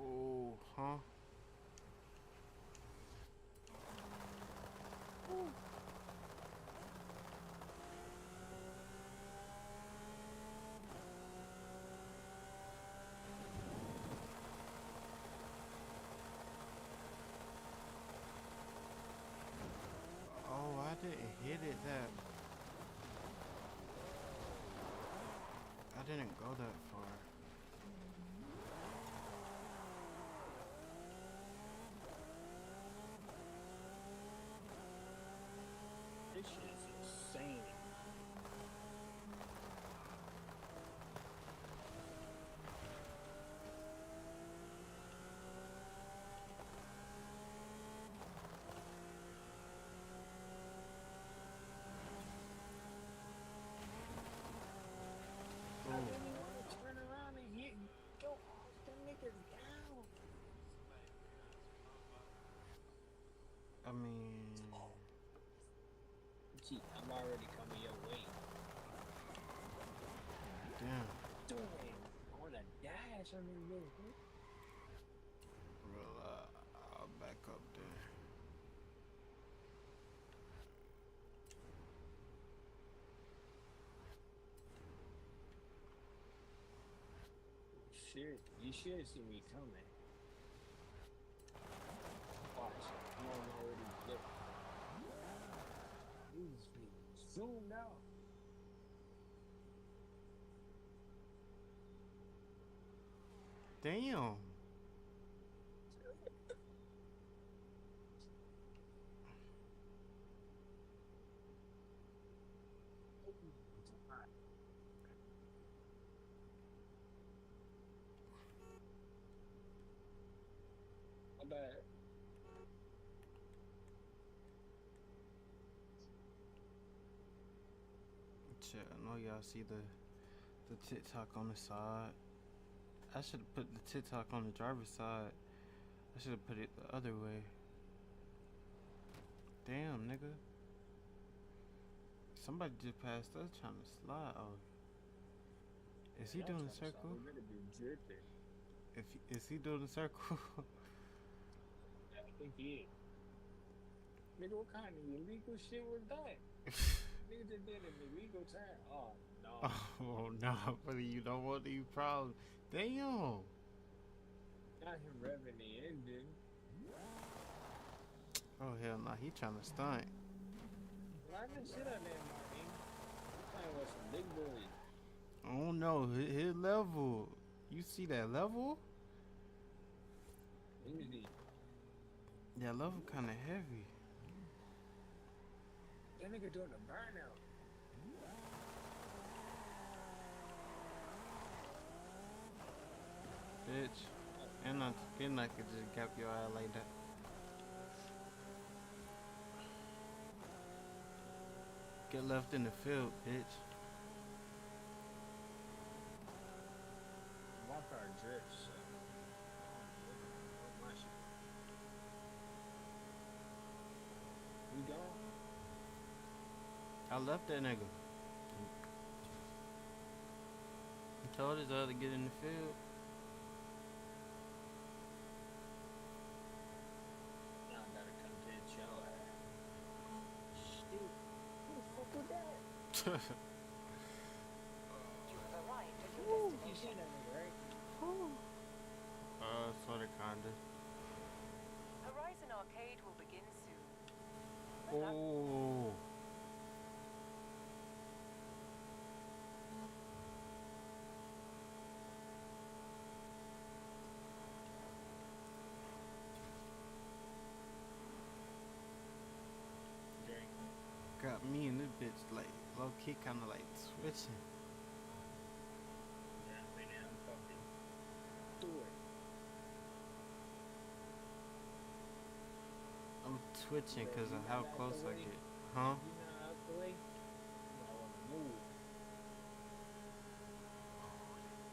Oh, huh? Oh, I didn't hit it that. I didn't go that far. This shit is insane. I didn't even want to turn around and hit go off the niggas down. I mean, Gee, I'm already coming your way. damn. Doing on a dash on this real quick. Well, I'll back up there. You should see me coming. Watch, I'm already there. These people zoomed out. Damn. My bad. Shit, I know y'all see the TikTok on the side. I should have put the TikTok on the driver's side. I should have put it the other way. Damn, nigga. Somebody just passed us trying to slide. Oh, is he doing the circle? Is he doing the circle? I think he is. Nigga, what kind of illegal shit was that? Nigga just did an illegal turn. Oh no. Oh no, buddy, you don't want any problems. Damn. Not him revving the engine. Oh hell no, he trying to stunt. Line that shit up there, Martin. You playing with some big boys. I don't know, his level. You see that level? Easy. That level kind of heavy. That nigga doing a burnout. Bitch. And I could just gap your eye like that. Get left in the field, bitch. My car drifts, so. My shit. You gone? I left that nigga. He told his other to get in the field. Now I gotta come get You have arrived at your destination. Sorta, kinda. Horizon Arcade will begin soon. Oh. Got me and this bitch like low key kind of like switching. I'm twitching because of how close I get. Huh?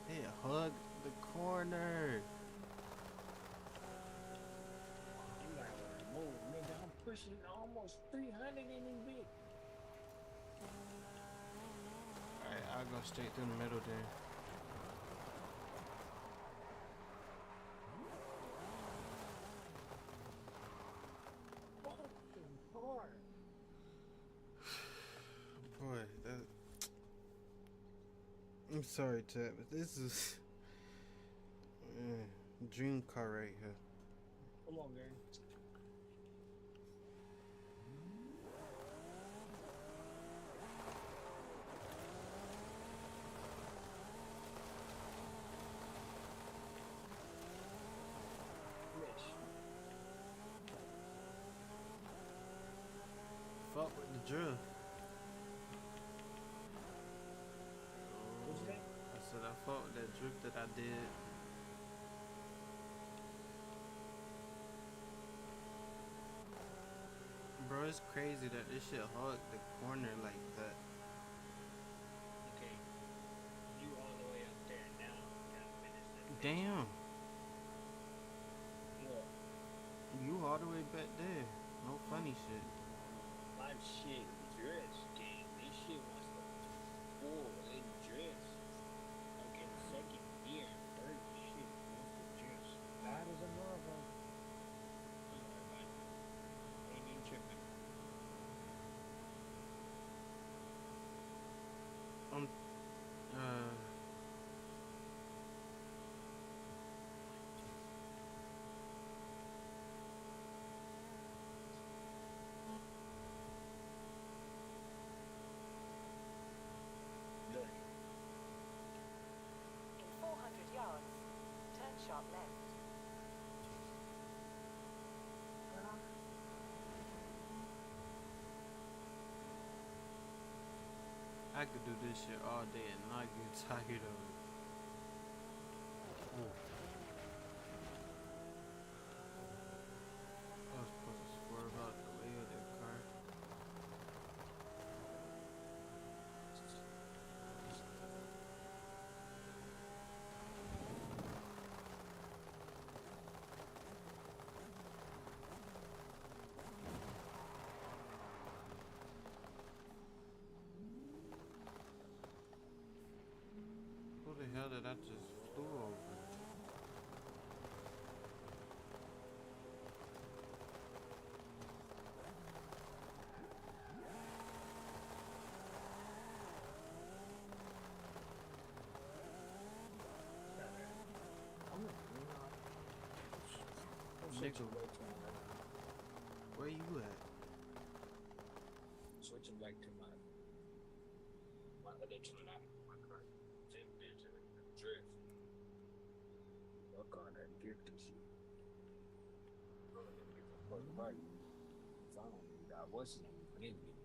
Hey, hug the corner. I'm pushing almost 300 in this bit. Alright, I'll go straight through the middle then. Boy, that. I'm sorry, Ted, but this is dream car right here. Come on, man. Fuck with the drill. What's that? I said I fought with that drift that I did. Bro, it's crazy that this shit hugged the corner like that. Okay. You all the way up there now. Gotta finish that. Damn. Yeah. You all the way back there. No funny shit. My shit dress, gang. This shit wants to full in dress. Like in second gear, third shit wants to dress. Bad as a motherfucker. Ain't even tripping. In 400 yards, turn sharp left. I could do this shit all day and not get tired of it. Oh. I was supposed to swerve out the way of that car. Who the hell did I just flew over? Nigga, where you at? Switching back to my other two now. My car. Same bitch and drift. Fuck on that gift and shit. Fuck right. I wasn't even in it.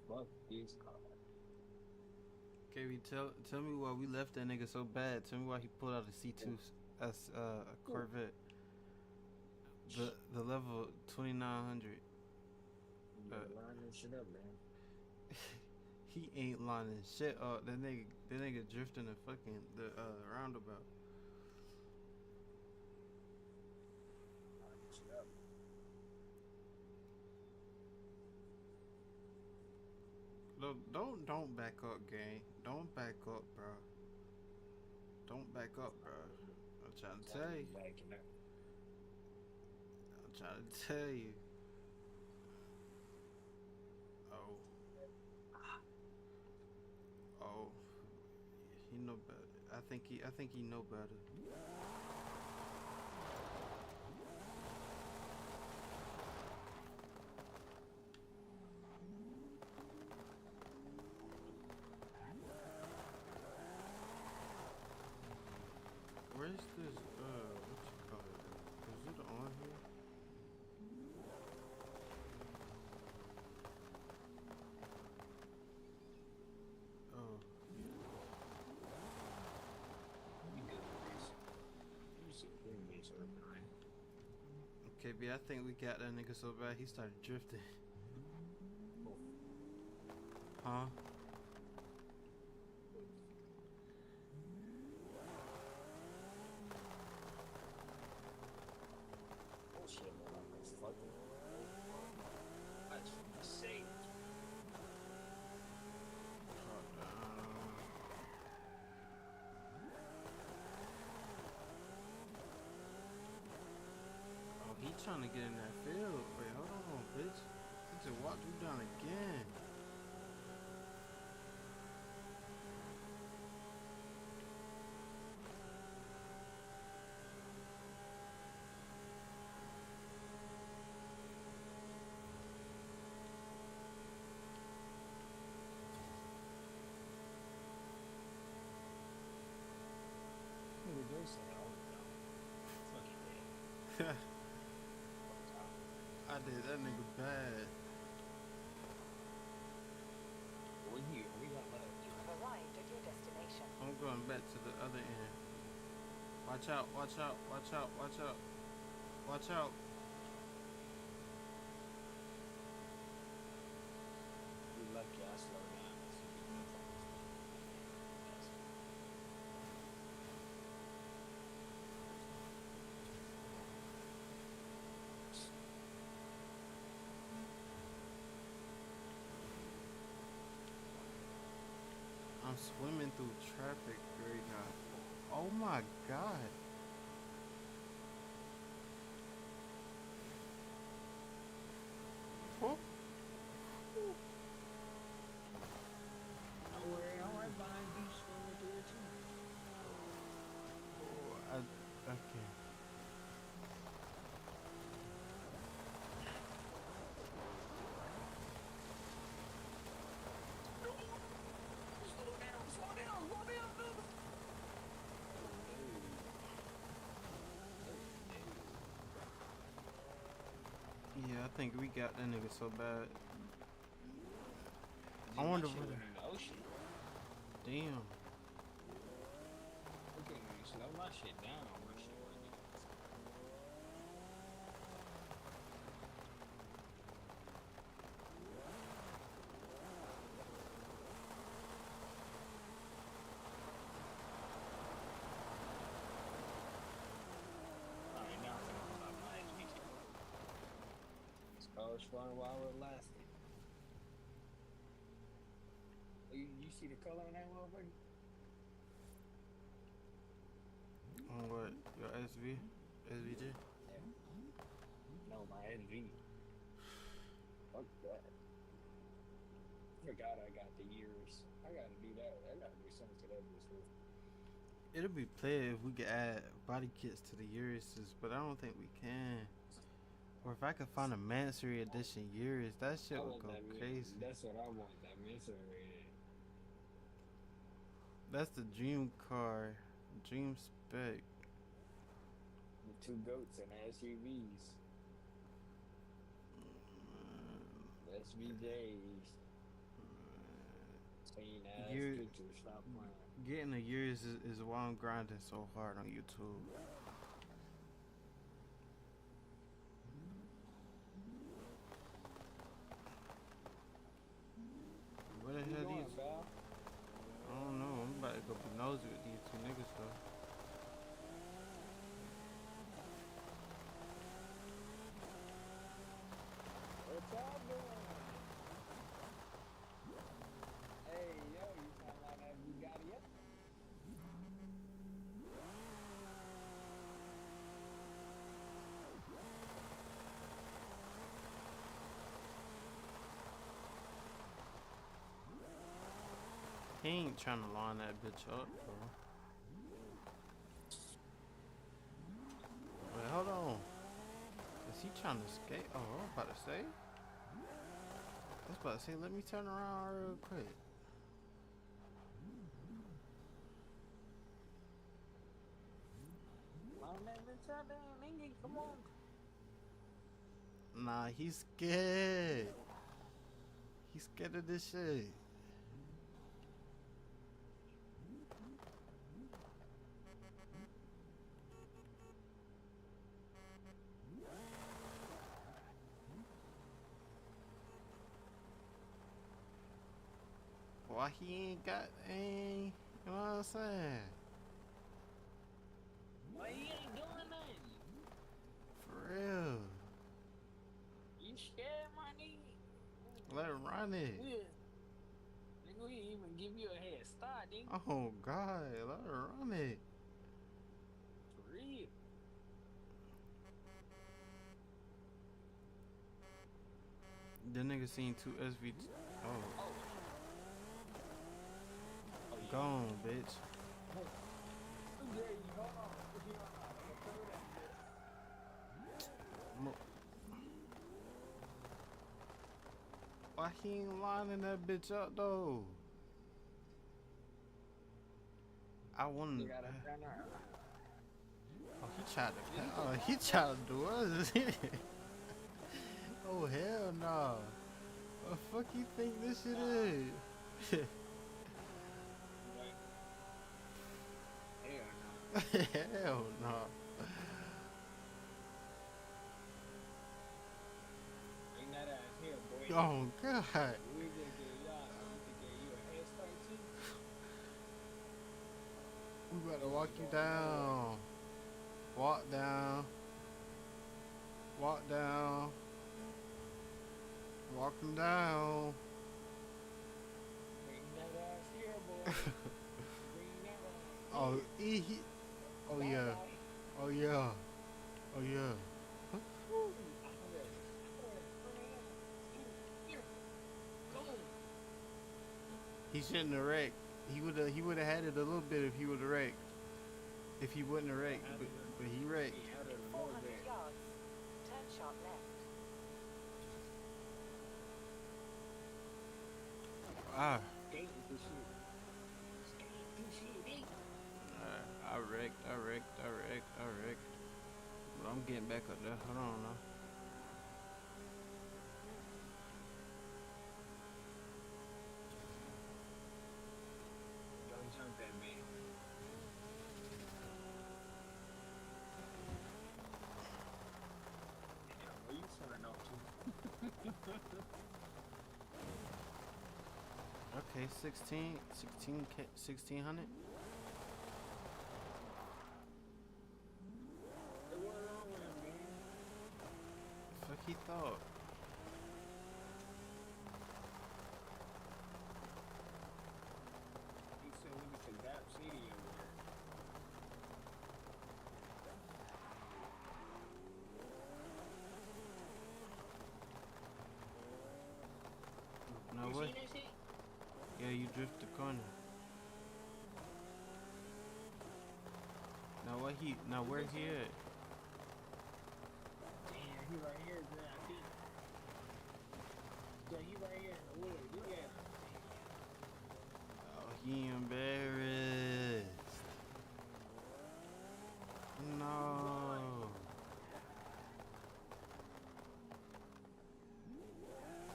Fuck this car. KB, tell me why we left that nigga so bad. Tell me why he pulled out a C2 as a Corvette. The level 2900. You gotta line this shit up, man. He ain't lining shit up. That nigga drifting the fucking roundabout. Line this shit up. Look, don't back up, gang. Don't back up, bro. Don't back up, bro. I'm trying to tell you. I'm trying to tell you. Oh. know better. I think he know better. Where's this, what you call it? Is it on here? Oh, okay, B, I think we got that nigga so bad he started drifting. Huh? Bullshit, man. That's fucking. That's insane. Oh, he trying to get in that field. Wait, hold on, bitch. He just walked you down again. I did that nigga bad. You have arrived at your destination. I'm going back to the other end. Watch out, watch out, watch out, watch out. Watch out. You lucky I slow down. I'm swimming through traffic right now. Oh my god. Oh. Don't worry, I'm right behind you, swimming through it too. Okay. Yeah, I think we got that nigga so bad. I wonder what. Damn. Okay, slow my shit down. My shit right now. Alright, now I'm gonna come out my HVT. This car was fun while it lasted. You see the color on that motherfucker? On what? Your SV? SVJ? Yeah. No, my NV. Fuck that. Forgot I got the years. I gotta do that. I gotta do something to that bitch. It'll be player if we could add body kits to the Urises, but I don't think we can. Or if I could find a Mansory edition Urus, that shit I would want go that crazy. That's what I want. That Mansory. That's the dream car, dream spec. The two goats and SUVs. SVJs. Seen ass You- pictures. Stop playing. Getting a Urus is why I'm grinding so hard on YouTube. Where the hell these? I don't know. I'm about to go be nosy with these two niggas though. What y'all doing? Hey, yo, you sound like that Bugatti up? He ain't trying to line that bitch up, bro. Wait, hold on. Is he trying to escape? Oh, I was about to say. Let me turn around real quick. Come on. Nah, he's scared. He's scared of this shit. Why he ain't got any, you know what I'm saying? Why you ain't doing nothing? For real. You scared, my nigga? Let him run it. Nigga, we didn't even give you a head start, nigga. Oh God, let her run it. For real. The nigga seen 2 SVT. Oh. Gone, bitch. Why he ain't lining that bitch up though? I wouldn't. Oh, he tried to. Oh, he tried to do us. Oh hell no! What the fuck you think this shit is? Hell no. Bring that ass here, boy. Oh God. We gonna get you a head start too. We about to walk you down. Walk down. Walk down. Walk him down. Bring that ass here, boy. Bring that ass. Oh, oh yeah. Oh yeah. Oh yeah. He shouldn't have wrecked. He would have had it a little bit if he would have wrecked. If he wouldn't have wrecked, but he wrecked. 400 yards. Turn sharp left. Ah. I wrecked. But I'm getting back up there. Hold on now. Don't jump at me. Damn, where you flying off to? Okay, 1600. Fuck he thought. He said we need to Gap City over there. No You way. seen that shit? Yeah, you drift the corner. Now what he? Now where he at? Damn, he right here, bro. I think. Yeah, he right here. Look at him. Oh, he embarrassed. No.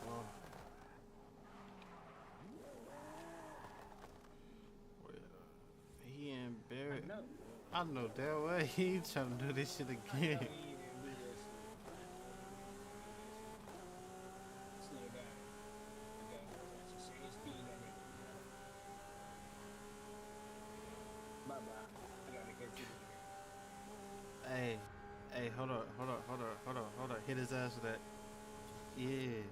Oh. Well, he embarrassed. I know that way. He trying to do this shit again. Hey, hold up. Hit his ass with that. Yeah.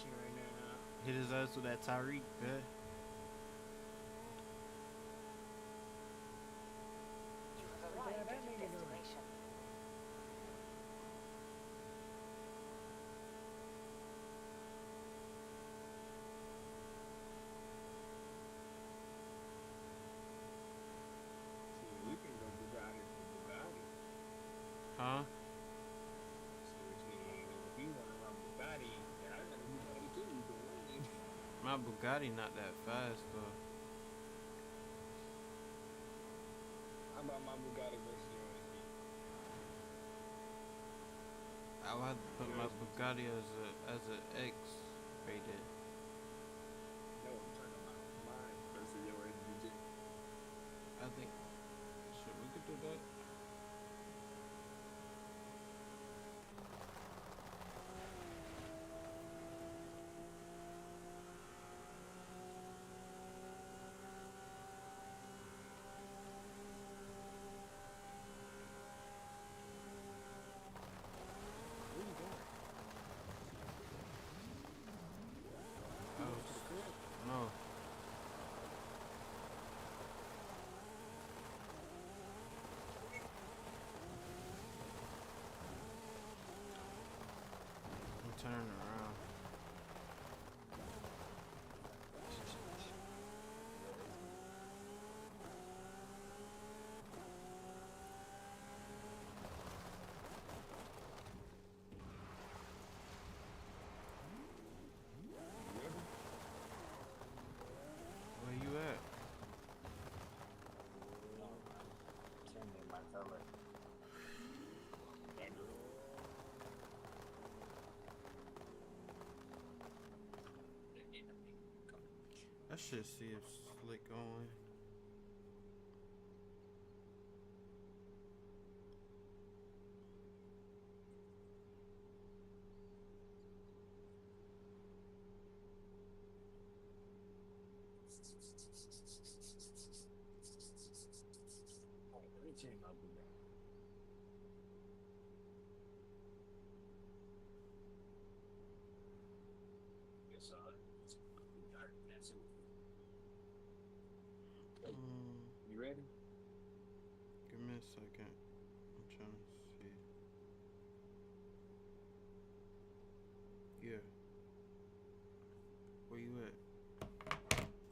Right now, Hit his ass with that Tyreek, man. You have arrived at your destination. My Bugatti not that fast though. How about my Bugatti versus yours? I would have to put my Bugatti as a X rated. No, I'm talking about mine versus yours. I think. Sure, we could do that. No. I'm turning around. Where you at? Turn me, my fella. I should see if Slick going. Let me change my Bugatti. Yes, that's it. You ready? Give me a second. I'm trying to see. Yeah. Where you at?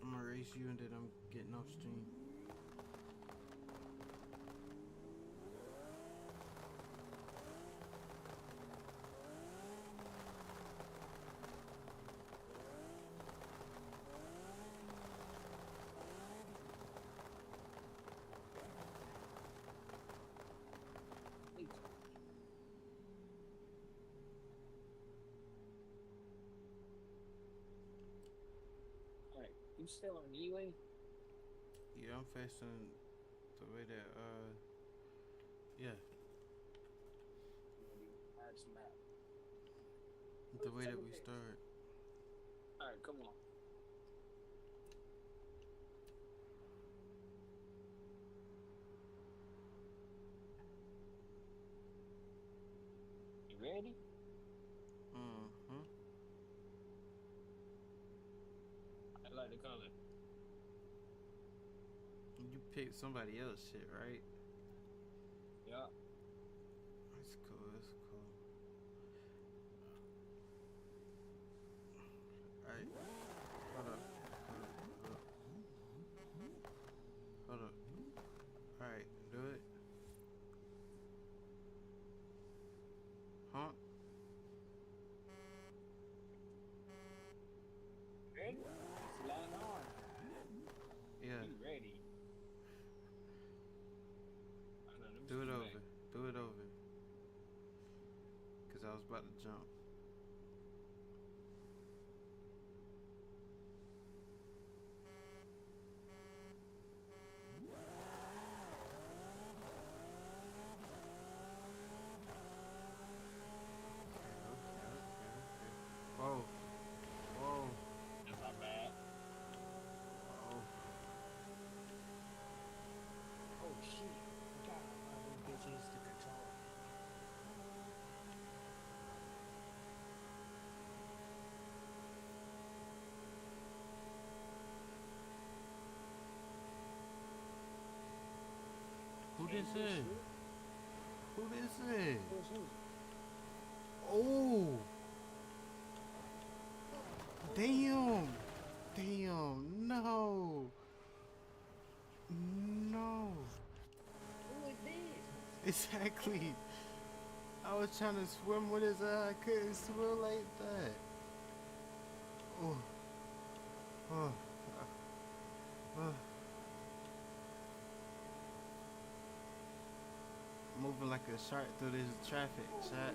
I'm gonna race you and then I'm getting off stream. Alright, you still on E-Way? Yeah, I'm facing the way that, yeah. That's map. The way that we start. Alright, come on. You ready? Mm-hmm. I like the color. You picked somebody else shit, right? Yeah. That's cool, that's cool. Alright. Hold up. Hold up. Alright, do it. Huh? Ready? Slide on. Yeah. You ready? Do it over. Do it over. Cause I was about to jump. Whoa. Whoa. That's not bad. Oh. Oh shit. God, those bitches to control. Who this is? Who this is? Oh. Damn. Damn. No. No. Who is this? Exactly. I was trying to swim with his eye. I couldn't swim like that. Oh. Oh. Moving like a shark through this traffic, chat.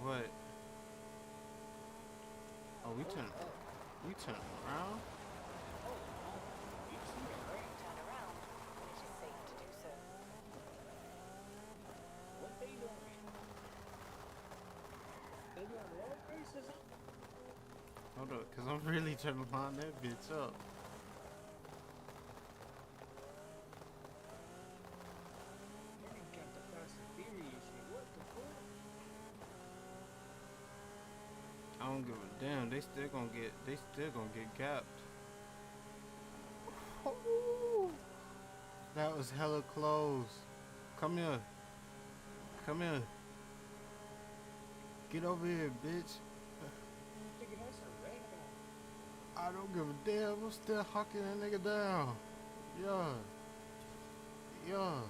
What? Oh, we turn around? Turn around when it is safe to do so. What they doing? They doing road races? Hold up, cause I'm really trying to line that bitch up. They got the Fast and Furious shit. What the fuck? I don't give a damn. They still gonna get gapped. That was hella close. Come here. Come here. Get over here, bitch. Nigga, that's a radar. I don't give a damn. I'm still hawking that nigga down. Yeah. Yeah.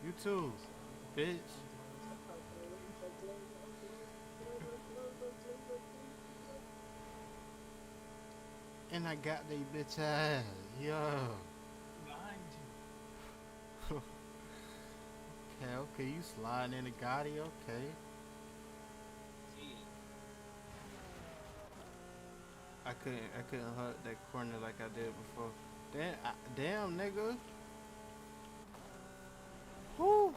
You too, bitch. And I got they bitch ass. Yeah. Behind you. Okay, you sliding in the Gotti, okay. I couldn't hug that corner like I did before. Damn, nigga. Whoo.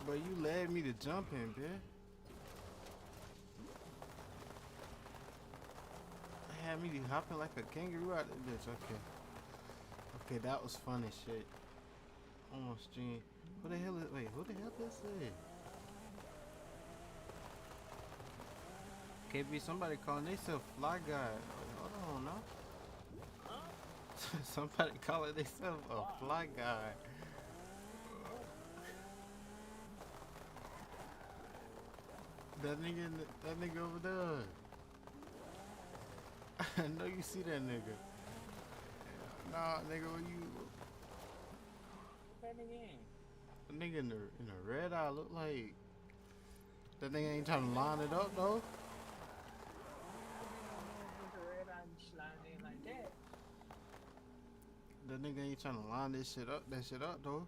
But you led me to jump in, bitch. Had me hopping like a kangaroo out of this bitch. Okay, that was funny shit. On stream. Who the hell is? Wait, who the hell is this? KB, somebody calling themselves Fly Guy. Hold on, no. Somebody calling themselves a Fly Guy. That nigga over there. I know you see that nigga. Nah, nigga, when you the nigga in the red eye look like that nigga ain't trying to line it up though. That nigga ain't trying to line that shit up though.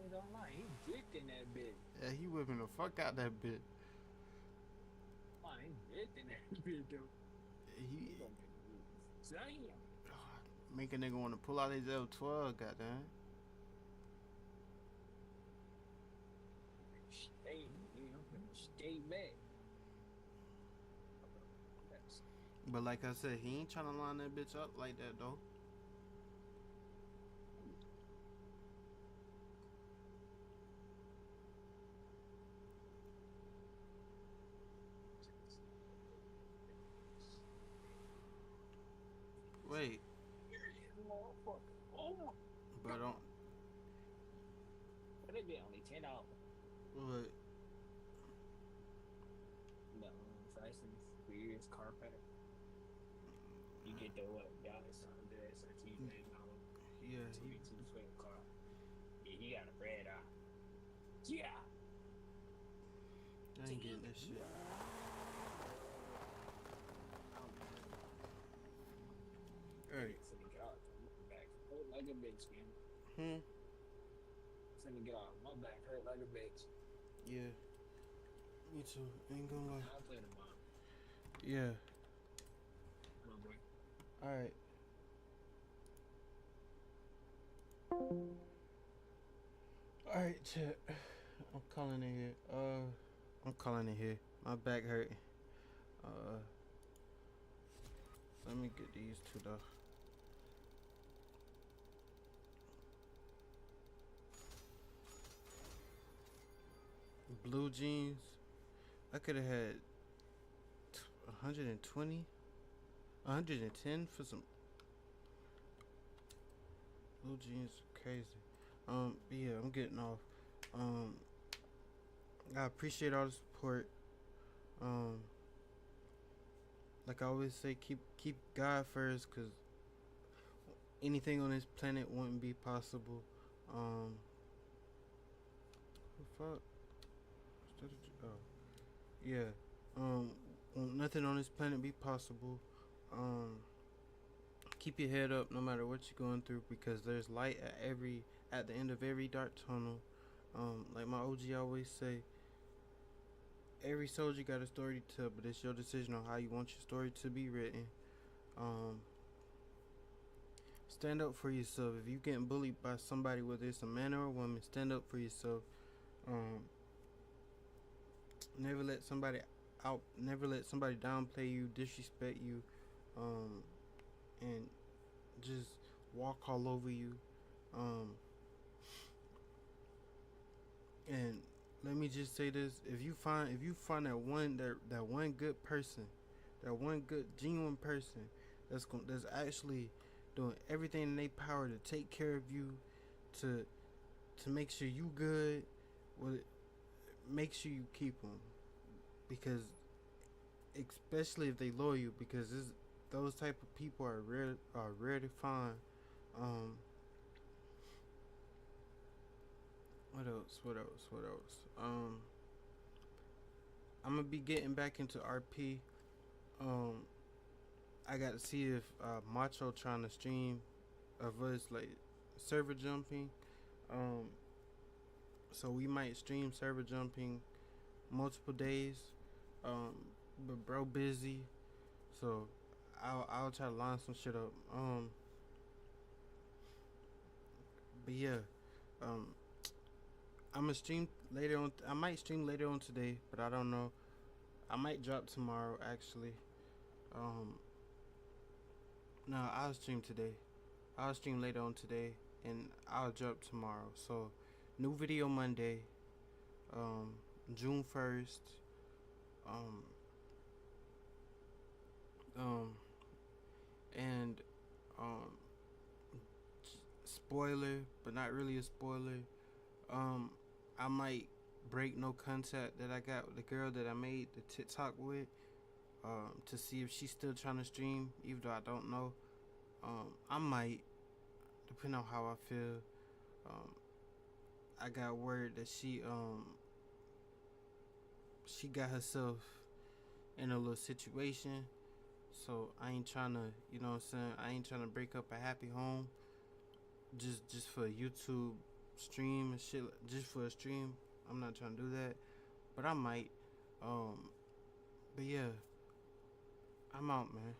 He don't lie, he drifting that bitch. Yeah, he whipping the fuck out that bitch. Man, he drifting that bitch though. He Damn. make a nigga want to pull out his L12, goddamn. Stay back. But like I said, he ain't trying to line that bitch up like that though. Wait. But don't. But it be only $10. What? No, Fast and Furious car pack. You get the what? Dallas on the SRT Yeah. TV2 swing car. Yeah, he got a red eye. Yeah. I ain't getting this shit. Alright. Like a bitch, man. Finna get off. My back hurt like a bitch. Yeah. Me too. Ain't gonna lie. I'll play tomorrow. Yeah. Come on, boy. Alright. Alright, chat. I'm calling it here. I'm calling it here. My back hurting. Let me get these two though. Blue jeans. I could have had 120, 110 for some blue jeans. Crazy. Yeah, I'm getting off. I appreciate all the support. Like I always say, keep God first, cause anything on this planet wouldn't be possible The fuck? Oh, yeah. Won't nothing on this planet be possible. Keep your head up no matter what you're going through, because there's light at the end of every dark tunnel. Like my OG always say, every soldier got a story to tell, but it's your decision on how you want your story to be written. Stand up for yourself. If you getting bullied by somebody, whether it's a man or a woman, stand up for yourself. Never let somebody downplay you, disrespect you, and just walk all over you. And let me just say this: if you find that one good person, that one good genuine person that's actually doing everything in their power to take care of you, to make sure you good, well, make sure you keep them, because especially if they loyal, because those type of people are rare to find. What else? I'm gonna be getting back into RP. I got to see if Macho trying to stream of us like server jumping. So we might stream server jumping multiple days. But bro busy, so I'll try to line some shit up. But yeah, I'ma stream later on. I might stream later on today, but I don't know. I might drop tomorrow actually. No, I'll stream today. I'll stream later on today, and I'll drop tomorrow. So, new video Monday, June 1st. And spoiler, but not really a spoiler. I might break no contact that I got with the girl that I made the TikTok with, to see if she's still trying to stream, even though I don't know. I might, depending on how I feel. I got word that she got herself in a little situation, so I ain't trying to, you know what I'm saying, I ain't trying to break up a happy home just for a YouTube stream and shit, just for a stream. I'm not trying to do that, but I might. But yeah, I'm out, man.